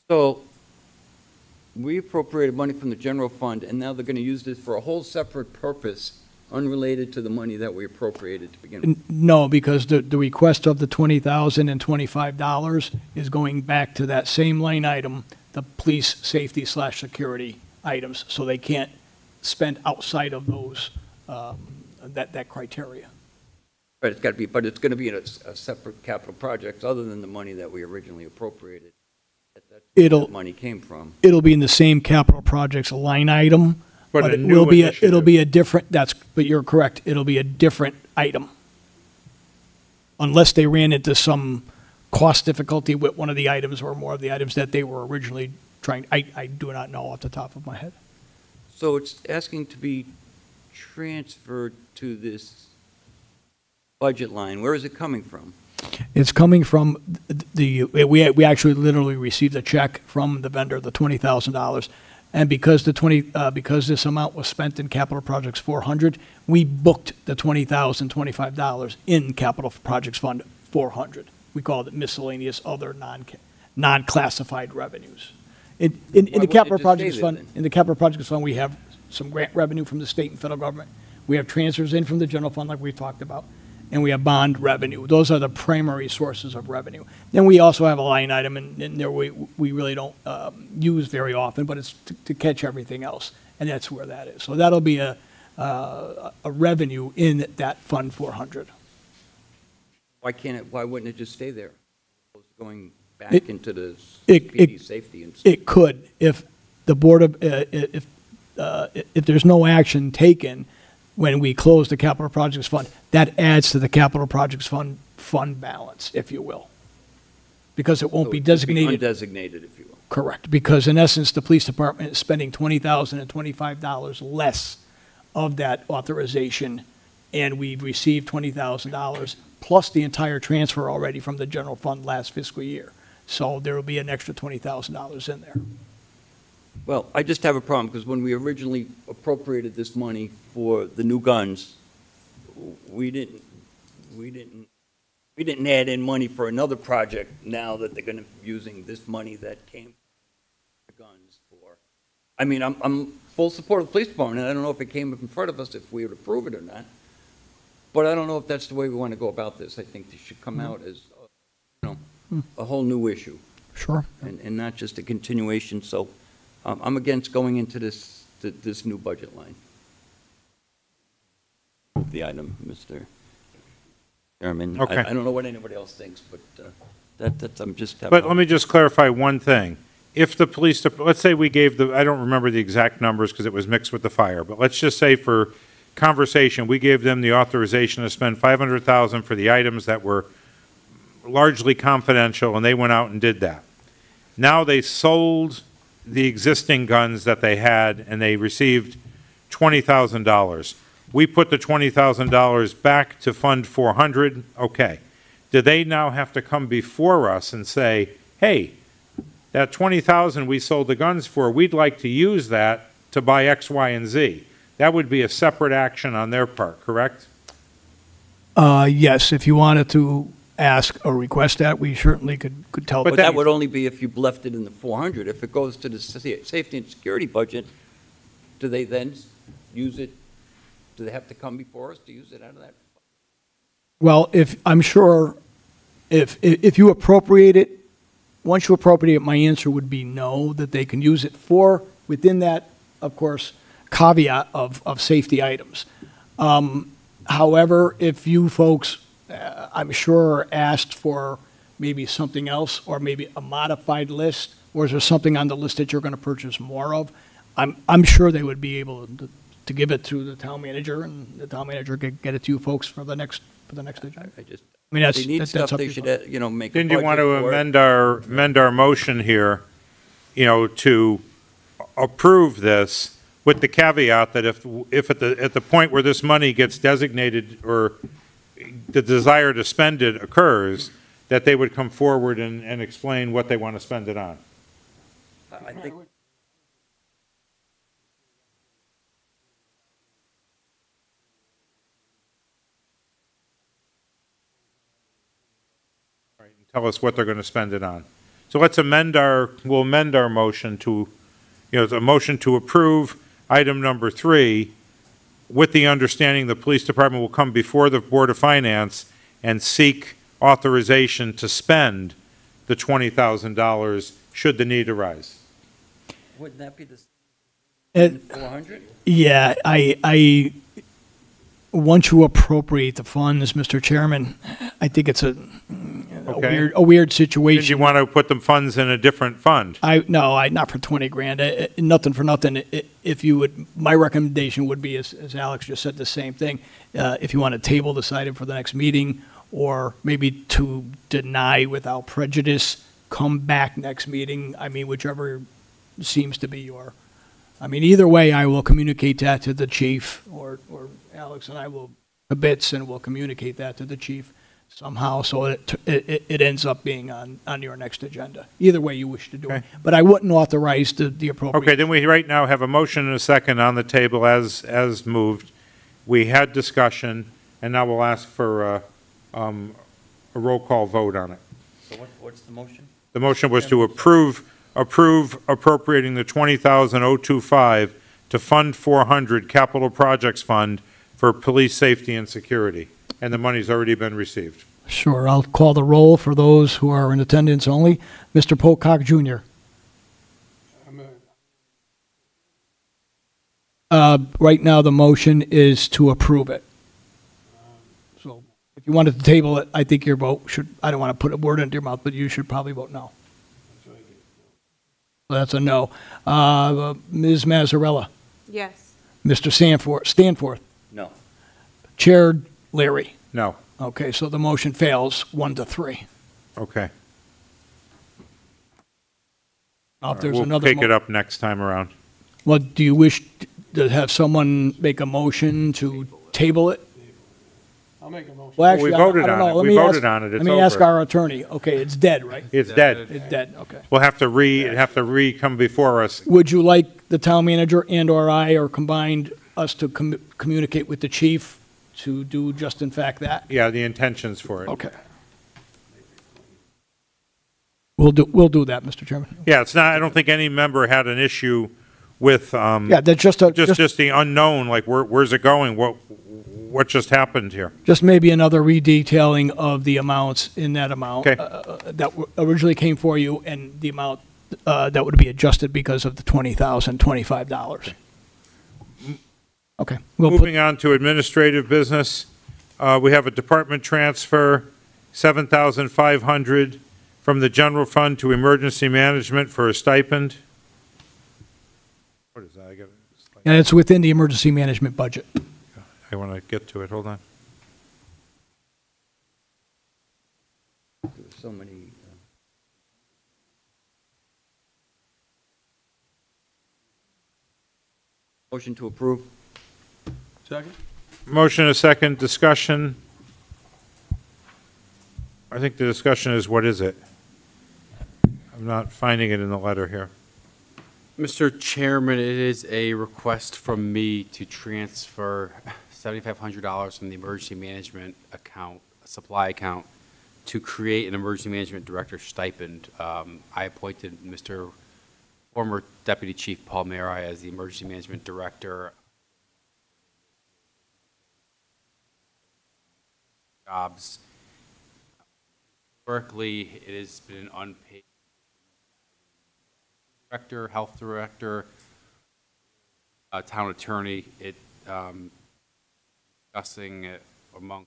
So we appropriated money from the general fund, and now they're going to use this for a whole separate purpose unrelated to the money that we appropriated to begin with. No, because the request of the $20,025 is going back to that same line item, the police safety / security items, so they can't spend outside of those, that criteria. But it's got to be, but it's going to be in a separate capital project other than the money that we originally appropriated. That's where that money came from. It'll be in the same capital projects line item, But but a it new will be, initiative. it'll be a different, but you're correct, it'll be a different item. Unless they ran into some cost difficulty with one of the items or more of the items that they were originally trying, I do not know off the top of my head. So it's asking to be transferred to this budget line. Where is it coming from? It's coming from we actually literally received a check from the vendor, the $20,000. And because because this amount was spent in Capital Projects 400, we booked the $20,025 in Capital Projects Fund 400. We called it miscellaneous other non-classified revenues. In the wouldn't Capital it just Projects stay there Fund, then? in the Capital Projects Fund, we have some grant revenue from the state and federal government. We have transfers in from the general fund, like we talked about, and we have bond revenue. Those are the primary sources of revenue. Then we also have a line item in there we really don't use very often, but it's to catch everything else, and that's where that is. So that'll be a revenue in that Fund 400. Why wouldn't it just stay there? Going back It- into the it- PD safety and stuff? It could, if the Board of, if there's no action taken when we close the Capital Projects Fund, that adds to the Capital Projects Fund balance, if you will. Because it won't So be it could designated. undesignated, if you will. Correct, because in essence, the police department is spending $20,025 less of that authorization, and we've received $20,000 plus the entire transfer already from the general fund last fiscal year. So there will be an extra $20,000 in there. Well, I just have a problem, because when we originally appropriated this money for the new guns, we we didn't add in money for another project now that they're gonna be using this money that came from guns for. I mean, I'm full support of the police department, and I don't know if it came in front of us, if we would approve it or not. But I don't know if that's the way we want to go about this. I think this should come out as, a whole new issue Sure. and not just a continuation. So I'm against going into this new budget line. The item, Mr. Chairman. Okay. I don't know what anybody else thinks, but That's, I'm just. But let me just clarify one thing. If the police, let's say we gave the, I don't remember the exact numbers because it was mixed with the fire, but let's just say for conversation, we gave them the authorization to spend $500,000 for the items that were largely confidential, and they went out and did that. Now they sold the existing guns that they had, and they received $20,000. We put the $20,000 back to Fund 400, okay. Do they now have to come before us and say, hey, that $20,000 we sold the guns for, we'd like to use that to buy X, Y, and Z? That would be a separate action on their part, correct? Yes, if you wanted to ask or request that, we certainly could tell. But that would only be if you left it in the 400. If it goes to the safety and security budget, do they then use it? Do they have to come before us to use it out of that? Well, I'm sure if you appropriate it, once you appropriate it, my answer would be no, that they can use it for, within that, of course, caveat of safety items. However, if you folks, I'm sure, asked for maybe something else, or maybe a modified list, or is there something on the list that you're going to purchase more of, I'm sure they would be able to give it to the town manager, and the town manager could get it to you folks for the next agenda. I mean, They need stuff, they should, make a Didn't you want to budget for it. amend our motion here, to approve this with the caveat that if at the point where this money gets designated or the desire to spend it occurs, that they would come forward and explain what they want to spend it on? I think, Tell us what they're going to spend it on. So let's we'll amend our motion to, it's a motion to approve item number 3 with the understanding the police department will come before the Board of Finance and seek authorization to spend the $20,000 should the need arise. wouldn't that be the It- 400? Yeah, once you appropriate the funds, Mr. Chairman, I think it's a Okay. weird Did you situation. want to put the funds in a different fund? No, not for 20 grand. Nothing for nothing. If you would, my recommendation would be, as Alex just said, the same thing. If you want to table this item for the next meeting, or maybe to deny without prejudice, come back next meeting. I mean, whichever seems to be your. I mean, either way, I will communicate that to the chief, or Alex and I will bits, and we'll communicate that to the chief somehow, so it ends up being on your next agenda. Either way you wish to do it. Okay. But I wouldn't authorize the appropriate. Okay, then we right now have a motion and a second on the table as moved. We had discussion, and now we'll ask for a roll call vote on it. So what's the motion? The motion was to approve appropriating the $20,025 to Fund 400 Capital Projects Fund for Police Safety and Security, and the money's already been received. Sure, I'll call the roll for those who are in attendance only. Mr. Pocock Jr. Right now, the motion is to approve it. So if you wanted to table it, I think your vote should, I don't want to put a word into your mouth, but you should probably vote no. So that's a no. Ms. Mazzarella, Yes. Mr. Stanforth, No. Chair Leary. No, Okay, so the motion fails 1-3. okay. Now, if there's We'll another. pick it up next time around. Well, do you wish to have someone make a motion to table it? I'll make a motion. Well, actually, We I voted don't on know. it. Let We me voted ask- on it. It's Let me ask over. our attorney. Okay, it's dead, right? It's dead. It's dead, okay. We'll have to come before us. Would you like the town manager and/or I, or combined, us to communicate with the chief to do just in fact that? Yeah, the intentions for it. Okay. We'll do that, Mr. Chairman. Yeah, it's not, I don't think any member had an issue with, Yeah, that's just just the unknown, like, where's it going? What just happened here? just maybe another redetailing of the amounts in that amount. Okay. That originally came for you, and the amount that would be adjusted because of the $20,025. Okay. We'll put, Moving on to administrative business, we have a department transfer, 7,500 from the general fund to emergency management for a stipend. What is that? and it's within the emergency management budget. I want to get to it, hold on. There's so many. Motion to approve. Second? Motion, a second, discussion. I think the discussion is, what is it? I'm not finding it in the letter here. Mr. Chairman, it is a request from me to transfer $7,500 from the emergency management account, supply account, to create an emergency management director stipend. I appointed former Deputy Chief Paul Marai as the emergency management director. Jobs. Historically, it has been an unpaid director, health director, town attorney. It discussing it among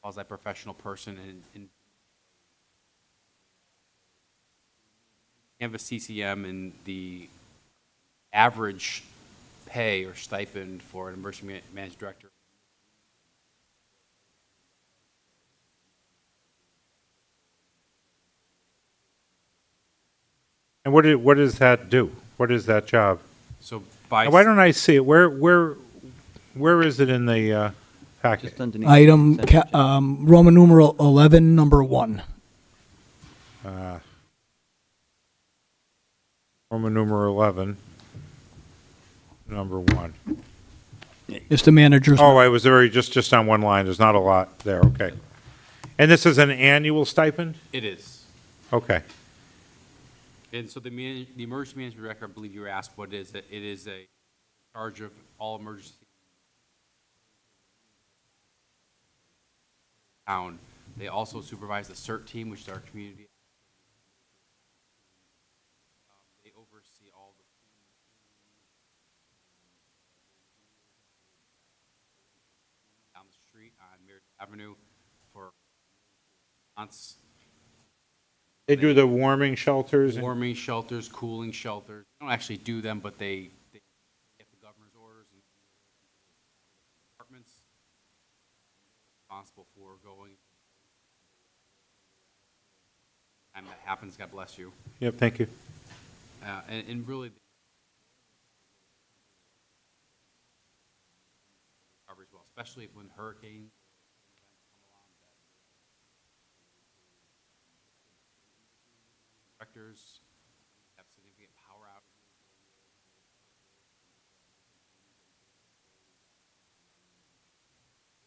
as a professional person and have a CCM, and the average pay or stipend for an emergency management director And what does that do? What is that job? so by Why don't I see it? Where is it in the packet? Just underneath. Item, consent agenda. Roman numeral 11, number 1. Roman numeral 11, number 1. It's the manager's. Oh, I was just on one line. There's not a lot there, okay. And this is an annual stipend? it is. Okay. And so the emergency management director, I believe you were asked what it is. It is a charge of all emergency town. They also supervise the CERT team, which is our community. They oversee all the down the street on Meredith Avenue for months. They do the warming shelters? and- Warming shelters, cooling shelters. They don't actually do them, but they get the governor's orders and departments responsible for going. Time that happens, God bless you. Yep, thank you. And really, covers well, especially when hurricanes come along. Directors have significant power outages.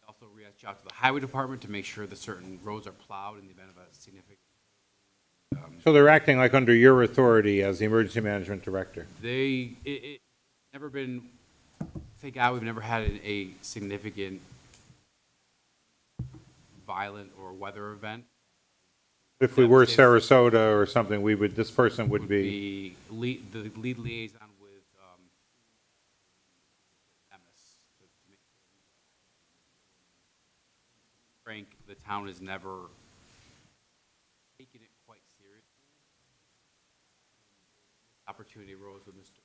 We also reach out to the highway department to make sure that certain roads are plowed in the event of a significant. So they're acting like under your authority as the emergency management director? It never been, thank God, we've never had a significant violent or weather event. If we were Sarasota or something, this person would be, The lead liaison with MS. Frank, the town has never taken it quite seriously. Opportunity arose with Mr.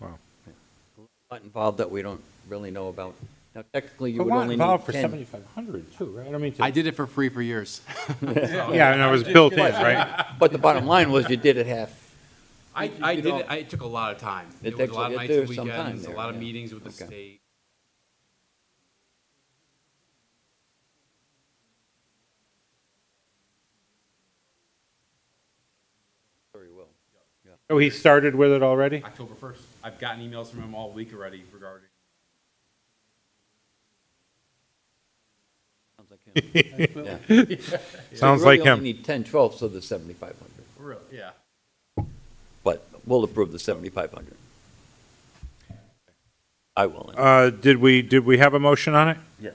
wow. A lot involved that we don't really know about. Now, technically, you A would lot only involved need for 10. 7,500 too, right? I don't mean to. I did it for free for years. Yeah, and it was built in, right? But the bottom line was you did it half. I did it, it took a lot of time. It was takes a lot of it nights and does some time weekends, a there, lot of yeah. meetings with the Okay. state. Oh, he started with it already? October 1st. I've gotten emails from him all week already regarding. Sounds like him. Yeah. Sounds So you like really him. only need 10/12 of the 7,500, Really? Yeah. but we'll approve the 7,500. I will. Did we have a motion on it? Yes.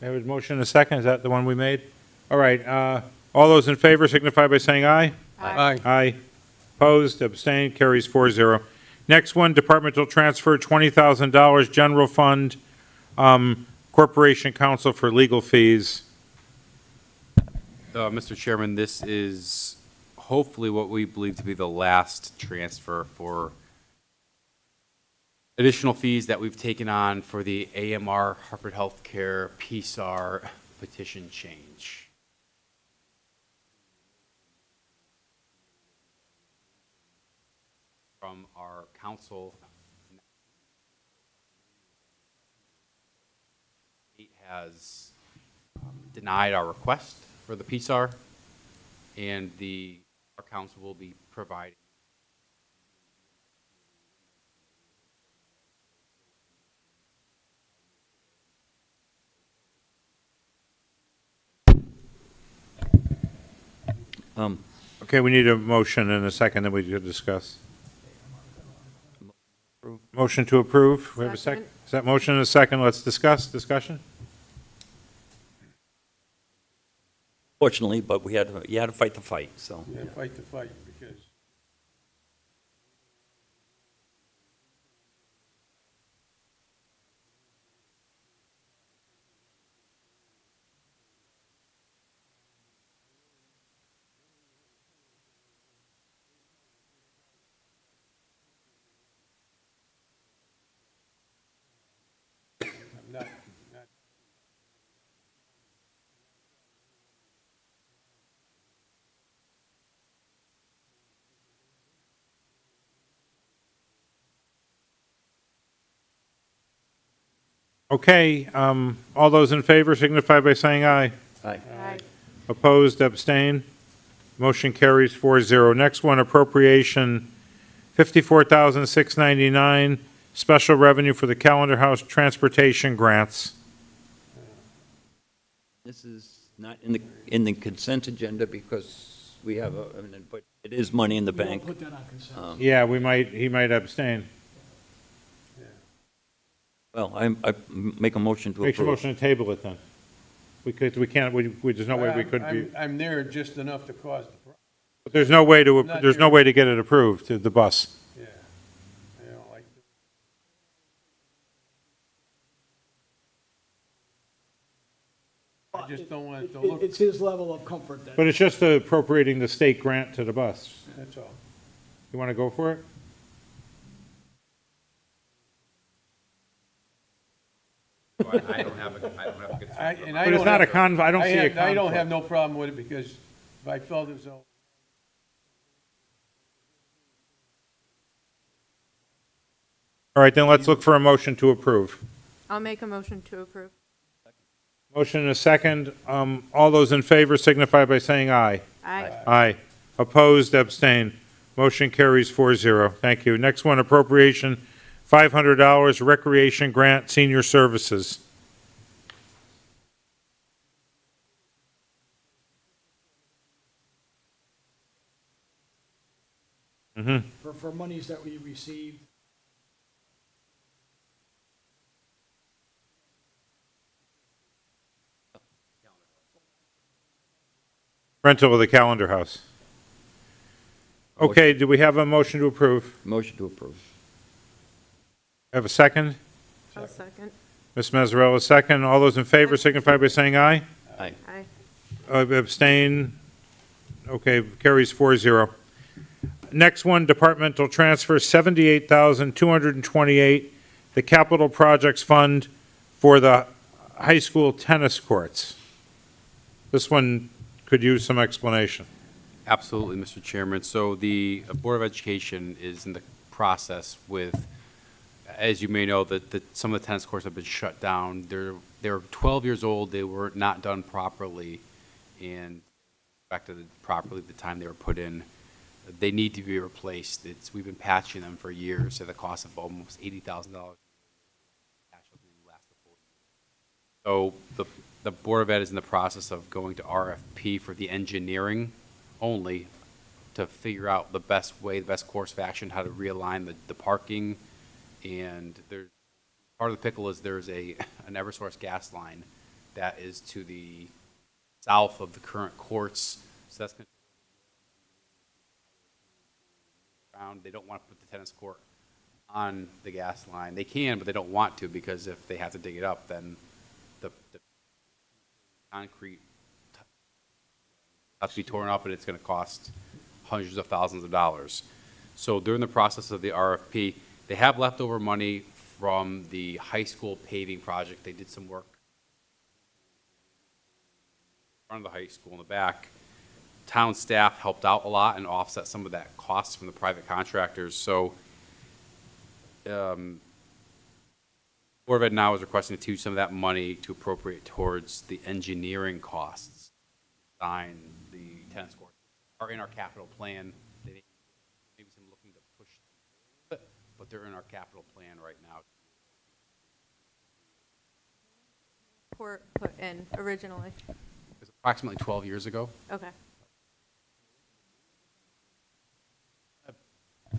There was a motion and a second, is that the one we made? All right, all those in favor signify by saying aye. Aye. Aye. Opposed, abstained, carries 4-0. Next one, departmental transfer, $20,000, general fund, Corporation Counsel for legal fees. Mr. Chairman, this is hopefully what we believe to be the last transfer for additional fees that we've taken on for the AMR Hartford Healthcare PSAR petition change. From our council, it has denied our request for the PSAR, and our council will be providing Okay, we need a motion and a second that we could discuss. Motion to approve, we have a second? Second. Is that motion and a second, let's discuss, discussion? Fortunately, but you had to fight the fight, so. Yeah, fight the fight, because I'm not. Okay, all those in favor signify by saying aye. Aye. Aye. Opposed, abstain. Motion carries 4-0. Next one, appropriation, $54,699, special revenue for the Calendar House transportation grants. This is not in the consent agenda because we have but it is money in the We won't bank. put that on consent. Yeah, he might abstain. Well, I make a motion to Make a approve. motion to table it then. We can't, there's no way we could be, I'm there just enough to cause the problem, but there's no way to, Not there's no here. way to get it approved to the bus. yeah. I don't like, I just don't want it to look, It's his level of comfort that. But it's just appropriating the state grant to the bus. that's all. You want to go for it? I don't have a good But it's not a I don't see a conflict. I don't have no problem with it because if I felt as though, All right, then let's look for a motion to approve. I'll make a motion to approve. Motion and a second. All those in favor signify by saying aye. Aye. Aye. Opposed, abstain. Motion carries 4-0. Thank you. Next one, appropriation, $500, recreation grant, senior services. For monies that we received. Rental of the Calendar House. Okay, do we have a motion to approve? Motion to approve. Have a second? I'll second. Ms. Mazzarella, second. All those in favor signify by saying aye. Aye. Aye. Abstain? Okay, carries 4-0. Next one, departmental transfer, $78,228, the capital projects fund for the high school tennis courts. This one could use some explanation. Absolutely, Mr. Chairman. So the Board of Education is in the process with, as you may know, that some of the tennis courts have been shut down. They're 12 years old. They were not done properly and affected properly the time they were put in. they need to be replaced. We've been patching them for years at the cost of almost $80,000. So the Board of Ed is in the process of going to RFP for the engineering only to figure out the best way, the best course of action, how to realign the parking. And part of the pickle is there's an Eversource gas line that is to the south of the current courts. So that's going to around. They don't want to put the tennis court on the gas line. They can, but they don't want to, because if they have to dig it up, then the concrete has to be torn up, and it's going to cost hundreds of thousands of dollars. So during the process of the RFP, they have leftover money from the high school paving project. They did some work in front of the high school in the back. Town staff helped out a lot and offset some of that cost from the private contractors. So Board of Ed now is requesting to use some of that money to appropriate towards the engineering costs. Design the tennis court are in our capital plan. Maybe some looking to push it, but they're in our capital plan right now. Put in originally? It was approximately 12 years ago. Okay.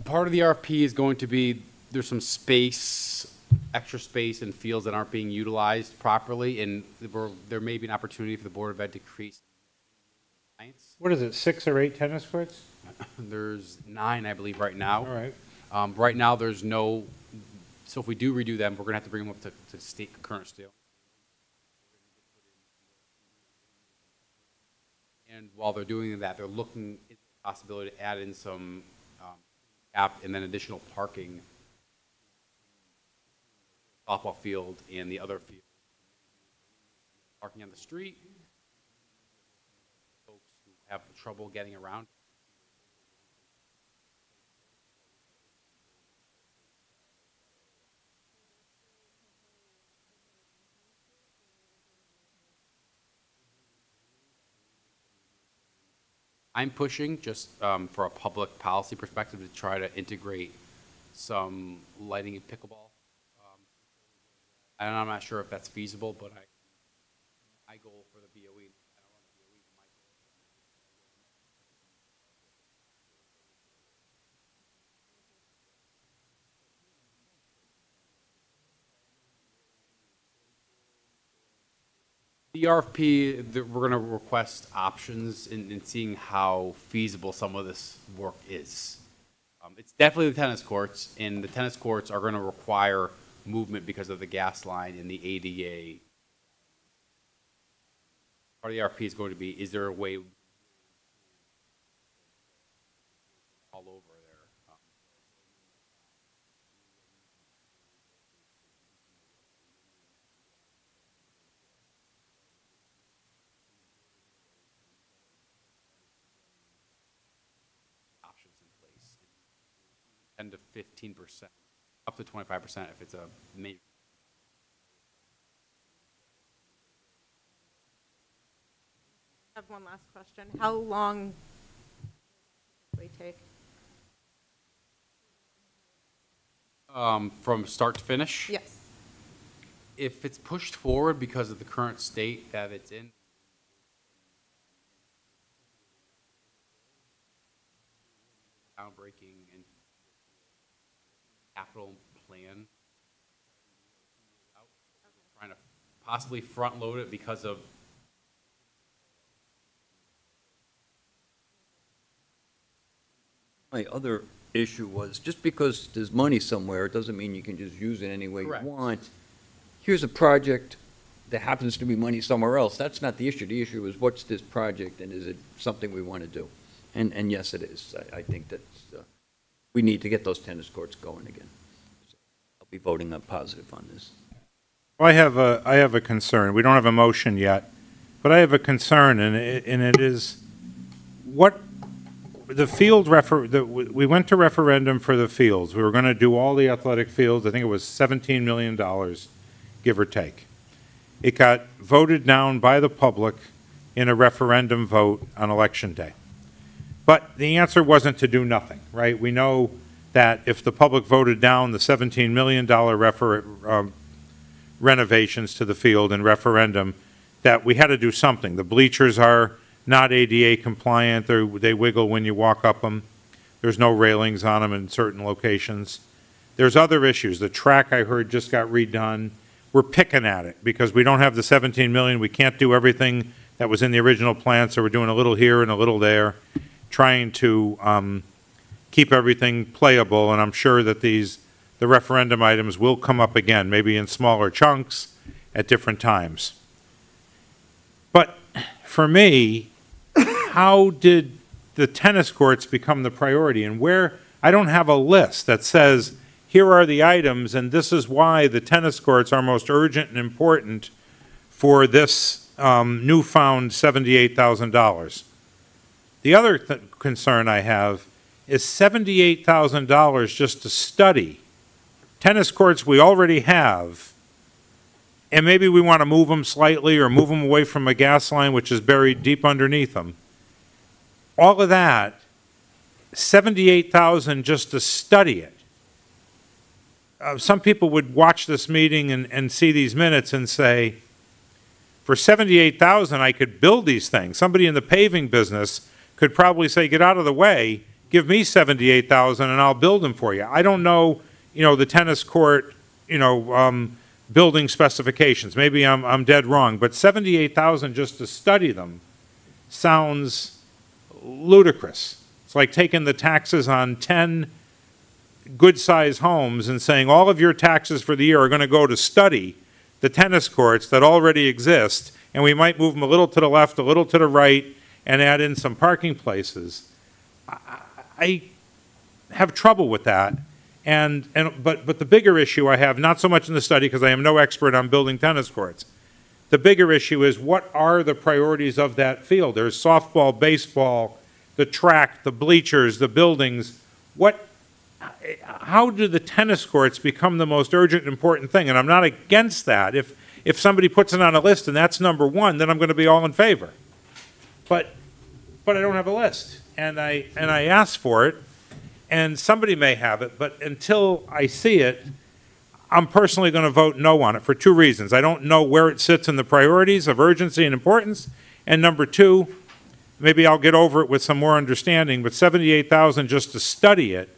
Part of the RFP is going to be, there's some space, extra space in fields that aren't being utilized properly, and there may be an opportunity for the Board of Ed to create science. What is it, 6 or 8 tennis courts? There's 9, I believe, right now. All right. Right now, there's no, so if we do redo them, we're going to have to bring them up to state current scale. And while they're doing that, they're looking at the possibility to add in some app and then additional parking, softball field and the other field. Parking on the street, folks who have trouble getting around. I'm pushing just for a public policy perspective to try to integrate some lighting in pickleball. And I'm not sure if that's feasible, but my goal for the BOE, I don't run the BOE, but my goal. The RFP, we're going to request options in seeing how feasible some of this work is. It's definitely the tennis courts, and the tennis courts are going to require movement because of the gas line and the ADA. Part of the RFP is going to be, is there a way all over there? Options in place, 10 to 15%, up to 25% if it's a major. I have one last question. How long does it take? From start to finish? Yes. If it's pushed forward because of the current state that it's in, groundbreaking and capital plan, trying to possibly front load it because of My other issue was, just because there's money somewhere, it doesn't mean you can just use it any way you Correct. want. Here's a project, there happens to be money somewhere else. That's not the issue. The issue is, what's this project, and is it something we want to do? And yes, it is. I think that we need to get those tennis courts going again. So I'll be voting up positive on this. Well, I have a concern. We don't have a motion yet, but I have a concern, and it is what the field we went to referendum for the fields. We were going to do all the athletic fields. I think it was $17 million, give or take. It got voted down by the public in a referendum vote on Election Day. But the answer wasn't to do nothing, right? We know that if the public voted down the $17 million renovations to the field in referendum, that we had to do something. The bleachers are not ADA compliant. They wiggle when you walk up them. There's no railings on them in certain locations. There's other issues. The track, I heard, just got redone. We're picking at it because we don't have the 17 million. We can't do everything that was in the original plan, so we're doing a little here and a little there, trying to keep everything playable, and I'm sure that the referendum items will come up again, maybe in smaller chunks at different times. But for me, how did the tennis courts become the priority? And where, I don't have a list that says, here are the items, and this is why the tennis courts are most urgent and important for this newfound $78,000. The other concern I have is $78,000 just to study tennis courts we already have, and maybe we want to move them slightly or move them away from a gas line which is buried deep underneath them. All of that, $78,000 just to study it. Some people would watch this meeting and see these minutes and say, for $78,000 I could build these things. Somebody in the paving business could probably say, get out of the way, give me $78,000 and I'll build them for you. I don't know, the tennis court, building specifications. Maybe I'm dead wrong, but $78,000 just to study them sounds ludicrous. It's like taking the taxes on 10 good-sized homes and saying all of your taxes for the year are going to go to study the tennis courts that already exist, and we might move them a little to the left, a little to the right, and add in some parking places. I have trouble with that. But the bigger issue I have, not so much in the study because I am no expert on building tennis courts. The bigger issue is what are the priorities of that field? There's softball, baseball, the track, the bleachers, the buildings. How do the tennis courts become the most urgent and important thing? And I'm not against that. If somebody puts it on a list and that's number one, then I'm going to be all in favor. But I don't have a list, and I asked for it, and somebody may have it, but until I see it, I'm personally going to vote no on it for two reasons. I don't know where it sits in the priorities of urgency and importance, and number two, maybe I'll get over it with some more understanding, but $78,000 just to study it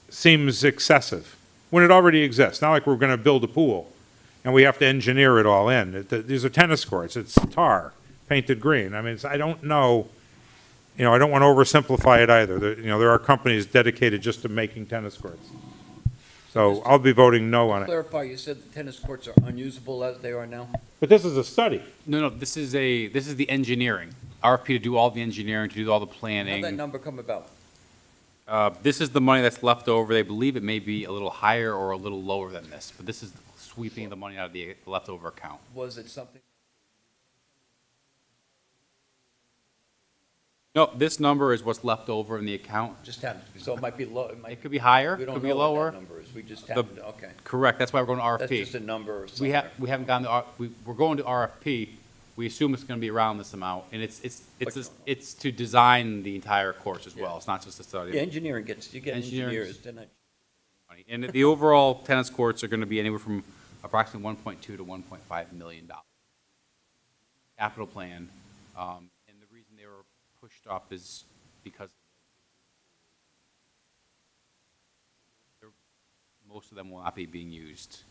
seems excessive when it already exists. Not like we're going to build a pool and we have to engineer it all in. These are tennis courts. It's tar, painted green. I mean, I don't know. I don't want to oversimplify it either. There are companies dedicated just to making tennis courts. So I'll be voting no on it. Clarify, you said the tennis courts are unusable as they are now? But this is a study. No, this is the engineering. RFP to do all the engineering, to do all the planning. How'd that number come about? This is the money that's left over. They believe it may be a little higher or a little lower than this, but this is sweeping the money out of the leftover account. Was it something? No, this number is what's left over in the account. Just happened to be, so it might be low, It could be higher, we it don't could be know what lower. that number is, we just happened to, okay. Correct, that's why we're going to RFP. That's just a number We somewhere. haven't gone to, we're going to RFP. We assume it's going to be around this amount, and it's to design the entire course as well. It's not just a study. Yeah, engineering you get Engineering engineers, they're not. Money. And the overall tennis courts are going to be anywhere from approximately 1.2 to 1.5 million dollars. Capital plan, and the reason they were pushed up is because most of them will not be being used.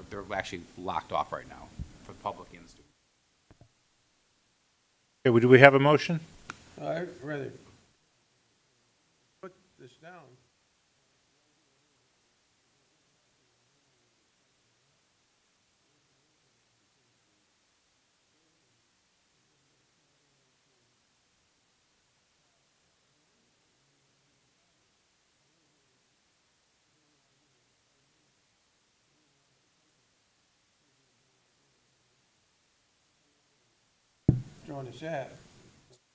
They're actually locked off right now for the public and the students. Okay, do we have a motion? I'd rather put this down. Throwing this at.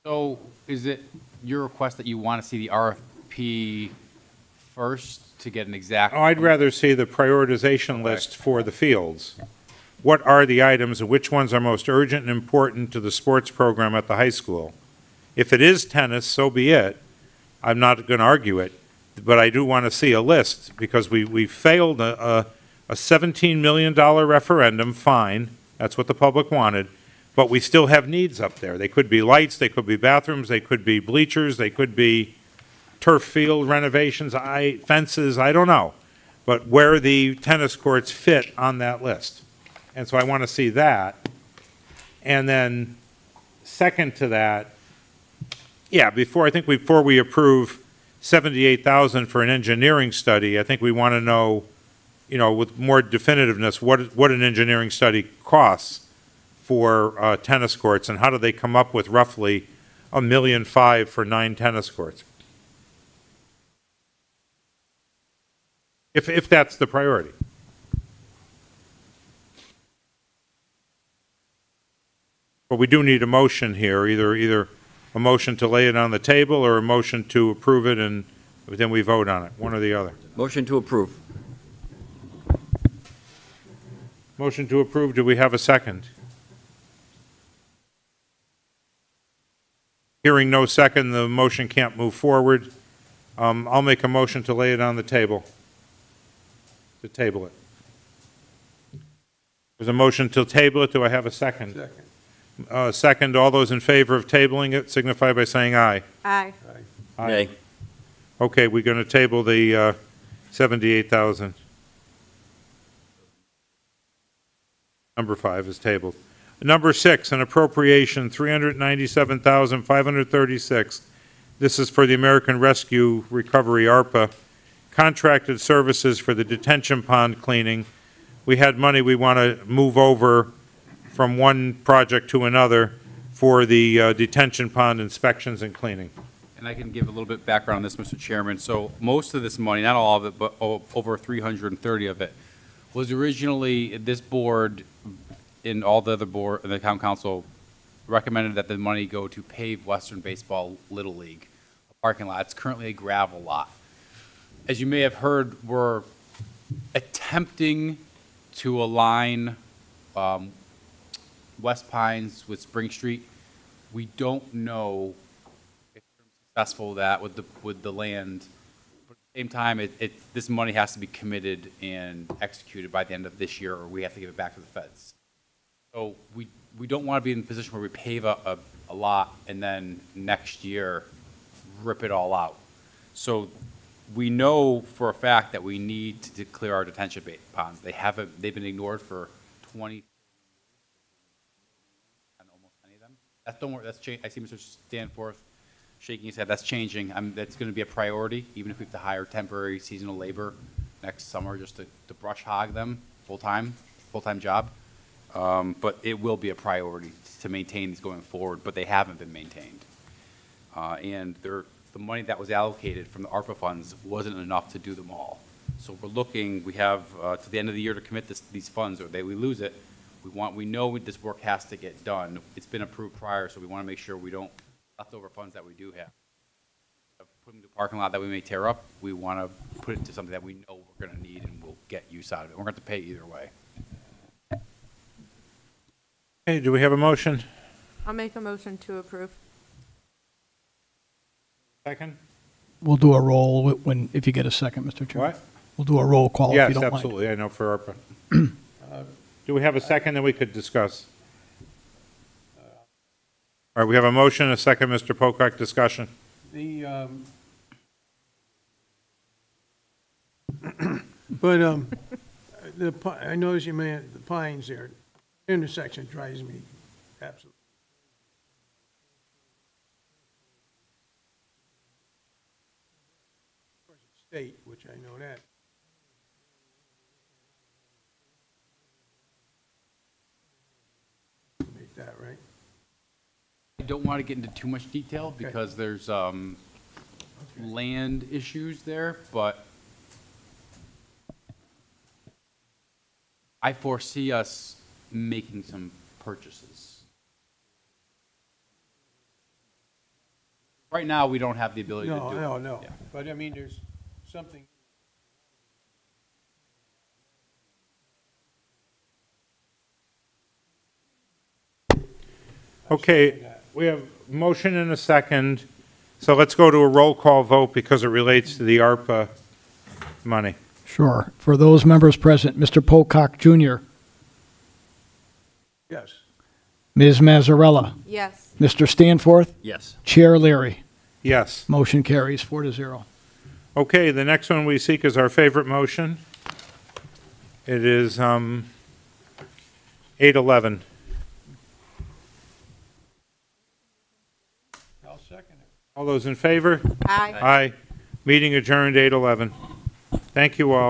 So is it your request that you want to see the RFP first to get an exact? Oh, I'd rather see the prioritization list for the fields. what are the items and which ones are most urgent and important to the sports program at the high school. If it is tennis, so be it. I'm not going to argue it, but I do want to see a list, because we failed a $17 million referendum, fine, that's what the public wanted, but we still have needs up there. They could be lights, they could be bathrooms, they could be bleachers, they could be turf field renovations, fences, I don't know, but where the tennis courts fit on that list. And so I want to see that. And then, second to that, yeah, before we approve 78,000 for an engineering study, I think we want to know, you know, with more definitiveness, what an engineering study costs for tennis courts, and how do they come up with roughly $1.5 million for 9 tennis courts? If that's the priority. But we do need a motion here, either a motion to lay it on the table or a motion to approve it, and then we vote on it, one or the other. Motion to approve. Motion to approve, do we have a second? Hearing no second, the motion can't move forward. I'll make a motion to lay it on the table, to table it. There's a motion to table it, do I have a second? Second. Second, all those in favor of tabling it signify by saying aye. Aye. Nay. Okay, we're going to table the 78,000. Number 5 is tabled. Number 6, an appropriation, $397,536. This is for the American Rescue Recovery, ARPA. Contracted services for the detention pond cleaning. We had money we want to move over from one project to another for the detention pond inspections and cleaning. And I can give a little bit background on this, Mr. Chairman. So most of this money, not all of it, but over 330 of it, was originally, this board and all the other board, and the town council recommended that the money go to pave Western Baseball Little League parking lot. It's currently a gravel lot. As you may have heard, we're attempting to align West Pines with Spring Street. We don't know if we're successful with that with the land. But at the same time, this money has to be committed and executed by the end of this year, or we have to give it back to the feds. So we don't want to be in a position where we pave a lot and then next year rip it all out. So we know for a fact that we need to clear our detention ponds. They've been ignored for 20, and almost any of them. Don't worry, that's changing. I see Mr. Danforth shaking his head. That's changing. That's going to be a priority, even if we have to hire temporary seasonal labor next summer just to brush hog them full-time job. But it will be a priority to maintain these going forward, but they haven't been maintained. And the money that was allocated from the ARPA funds wasn't enough to do them all. So we're looking, we have to the end of the year to commit these funds, or we lose it. We know this work has to get done. It's been approved prior, so we want to make sure we don't leftover funds that we do have. Put them to a parking lot that we may tear up, we want to put it to something that we know we're going to need and we'll get use out of it. We're going to have to pay either way. Hey, do we have a motion? I'll make a motion to approve. Second? We'll do a roll if you get a second, Mr. Chairman. What? We'll do a roll call if you Yes, don't mind. absolutely, I know for ARPA. Do we have a second that we could discuss? All right, we have a motion, a second, Mr. Pocock, discussion. I noticed you meant the pines there. Intersection drives me absolutely. Of course, it's state, which I know that. Make that right. I don't want to get into too much detail because there's land issues there, but I foresee us making some purchases. Right now, we don't have the ability to do it. No. Yeah. But I mean, there's something. Okay, we have motion and a second, so let's go to a roll call vote because it relates to the ARPA money. Sure. For those members present, Mr. Pocock Jr., Yes. Ms. Mazzarella, Yes. Mr. Stanforth, Yes. Chair Leary. Yes. Motion carries 4-0. Okay, the next one we seek is our favorite motion. It is 811. I'll second it. All those in favor? Aye. Aye. Meeting adjourned 8:11. Thank you all.